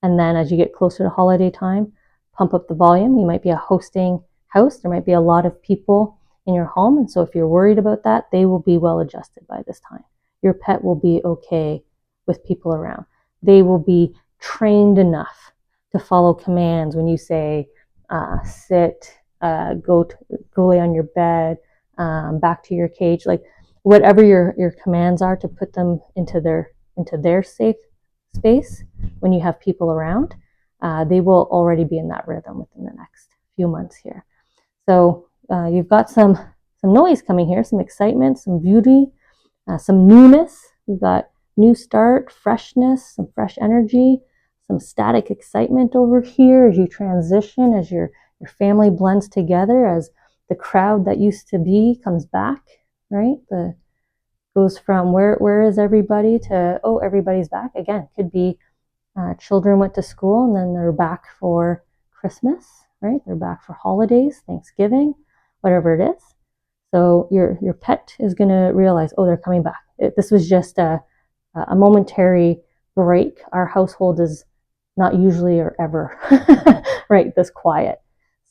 and then as you get closer to holiday time, pump up the volume. You might be a hosting house. There might be a lot of people in your home, and so if you're worried about that, they will be well adjusted by this time. Your pet will be okay with people around. They will be trained enough to follow commands when you say sit, go lay on your bed, back to your cage, like whatever your commands are, to put them into their safe space when you have people around. They will already be in that rhythm within the next few months here. So you've got some noise coming here, some excitement, some beauty, some newness. We've got new start, freshness, some fresh energy, some static excitement over here as you transition, as your family blends together, as the crowd that used to be comes back, right? Goes from where is everybody to, oh, everybody's back. Again, could be children went to school and then they're back for Christmas, right? They're back for holidays, Thanksgiving, whatever it is. So your pet is going to realize, oh, they're coming back. This was just a momentary break. Our household is not usually or ever right this quiet.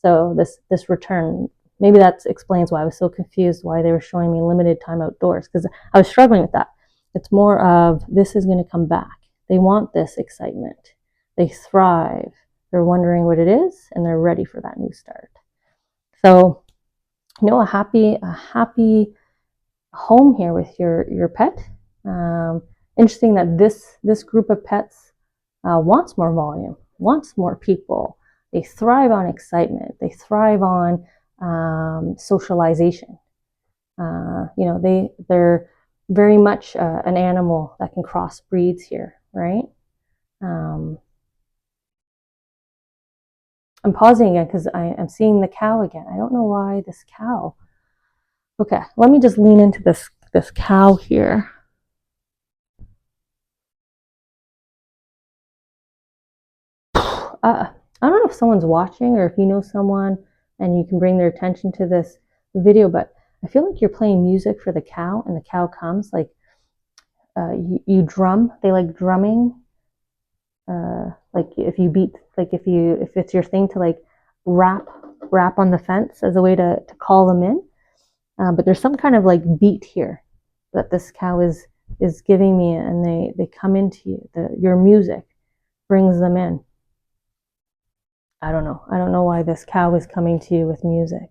So this return, maybe that explains why I was so confused why they were showing me limited time outdoors, because I was struggling with that. It's more of this is going to come back. They want this excitement. They thrive. They're wondering what it is, and they're ready for that new start. So, a happy home here with your pet. Interesting that this group of pets wants more volume, wants more people. They thrive on excitement. They thrive on socialization. They're very much an animal that can cross breeds here, right? I'm pausing again because I am seeing the cow again. I don't know why this cow. Okay, let me just lean into this cow here. I don't know if someone's watching or if you know someone and you can bring their attention to this video, but I feel like you're playing music for the cow, and the cow comes like you drum. They like drumming. Like if you beat, like if it's your thing to like rap on the fence as a way to call them in. But there's some kind of like beat here that this cow is giving me, and they come into you. Your music brings them in. I don't know why this cow is coming to you with music.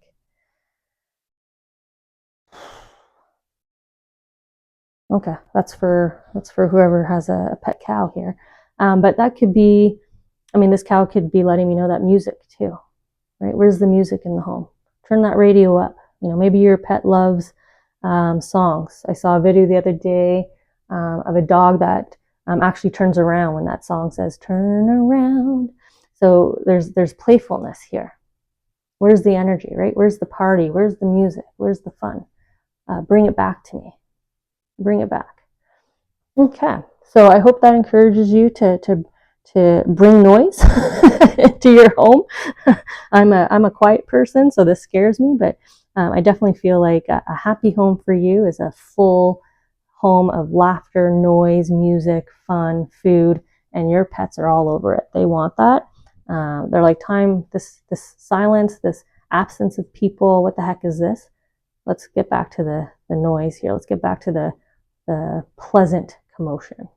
Okay, that's for whoever has a pet cow here. But that could be, this cow could be letting me know that music too, right? Where's the music in the home? Turn that radio up. Maybe your pet loves songs. I saw a video the other day of a dog that actually turns around when that song says "turn around." So there's playfulness here. Where's the energy, right? Where's the party? Where's the music? Where's the fun? Bring it back to me. Bring it back. Okay, so I hope that encourages you to bring noise to your home. I'm a quiet person, so this scares me, but I definitely feel like a happy home for you is a full home of laughter, noise, music, fun, food, and your pets are all over it. They want that. They're like, time, this silence, this absence of people, what the heck is this? Let's get back to the noise here. Let's get back to the pleasant commotion.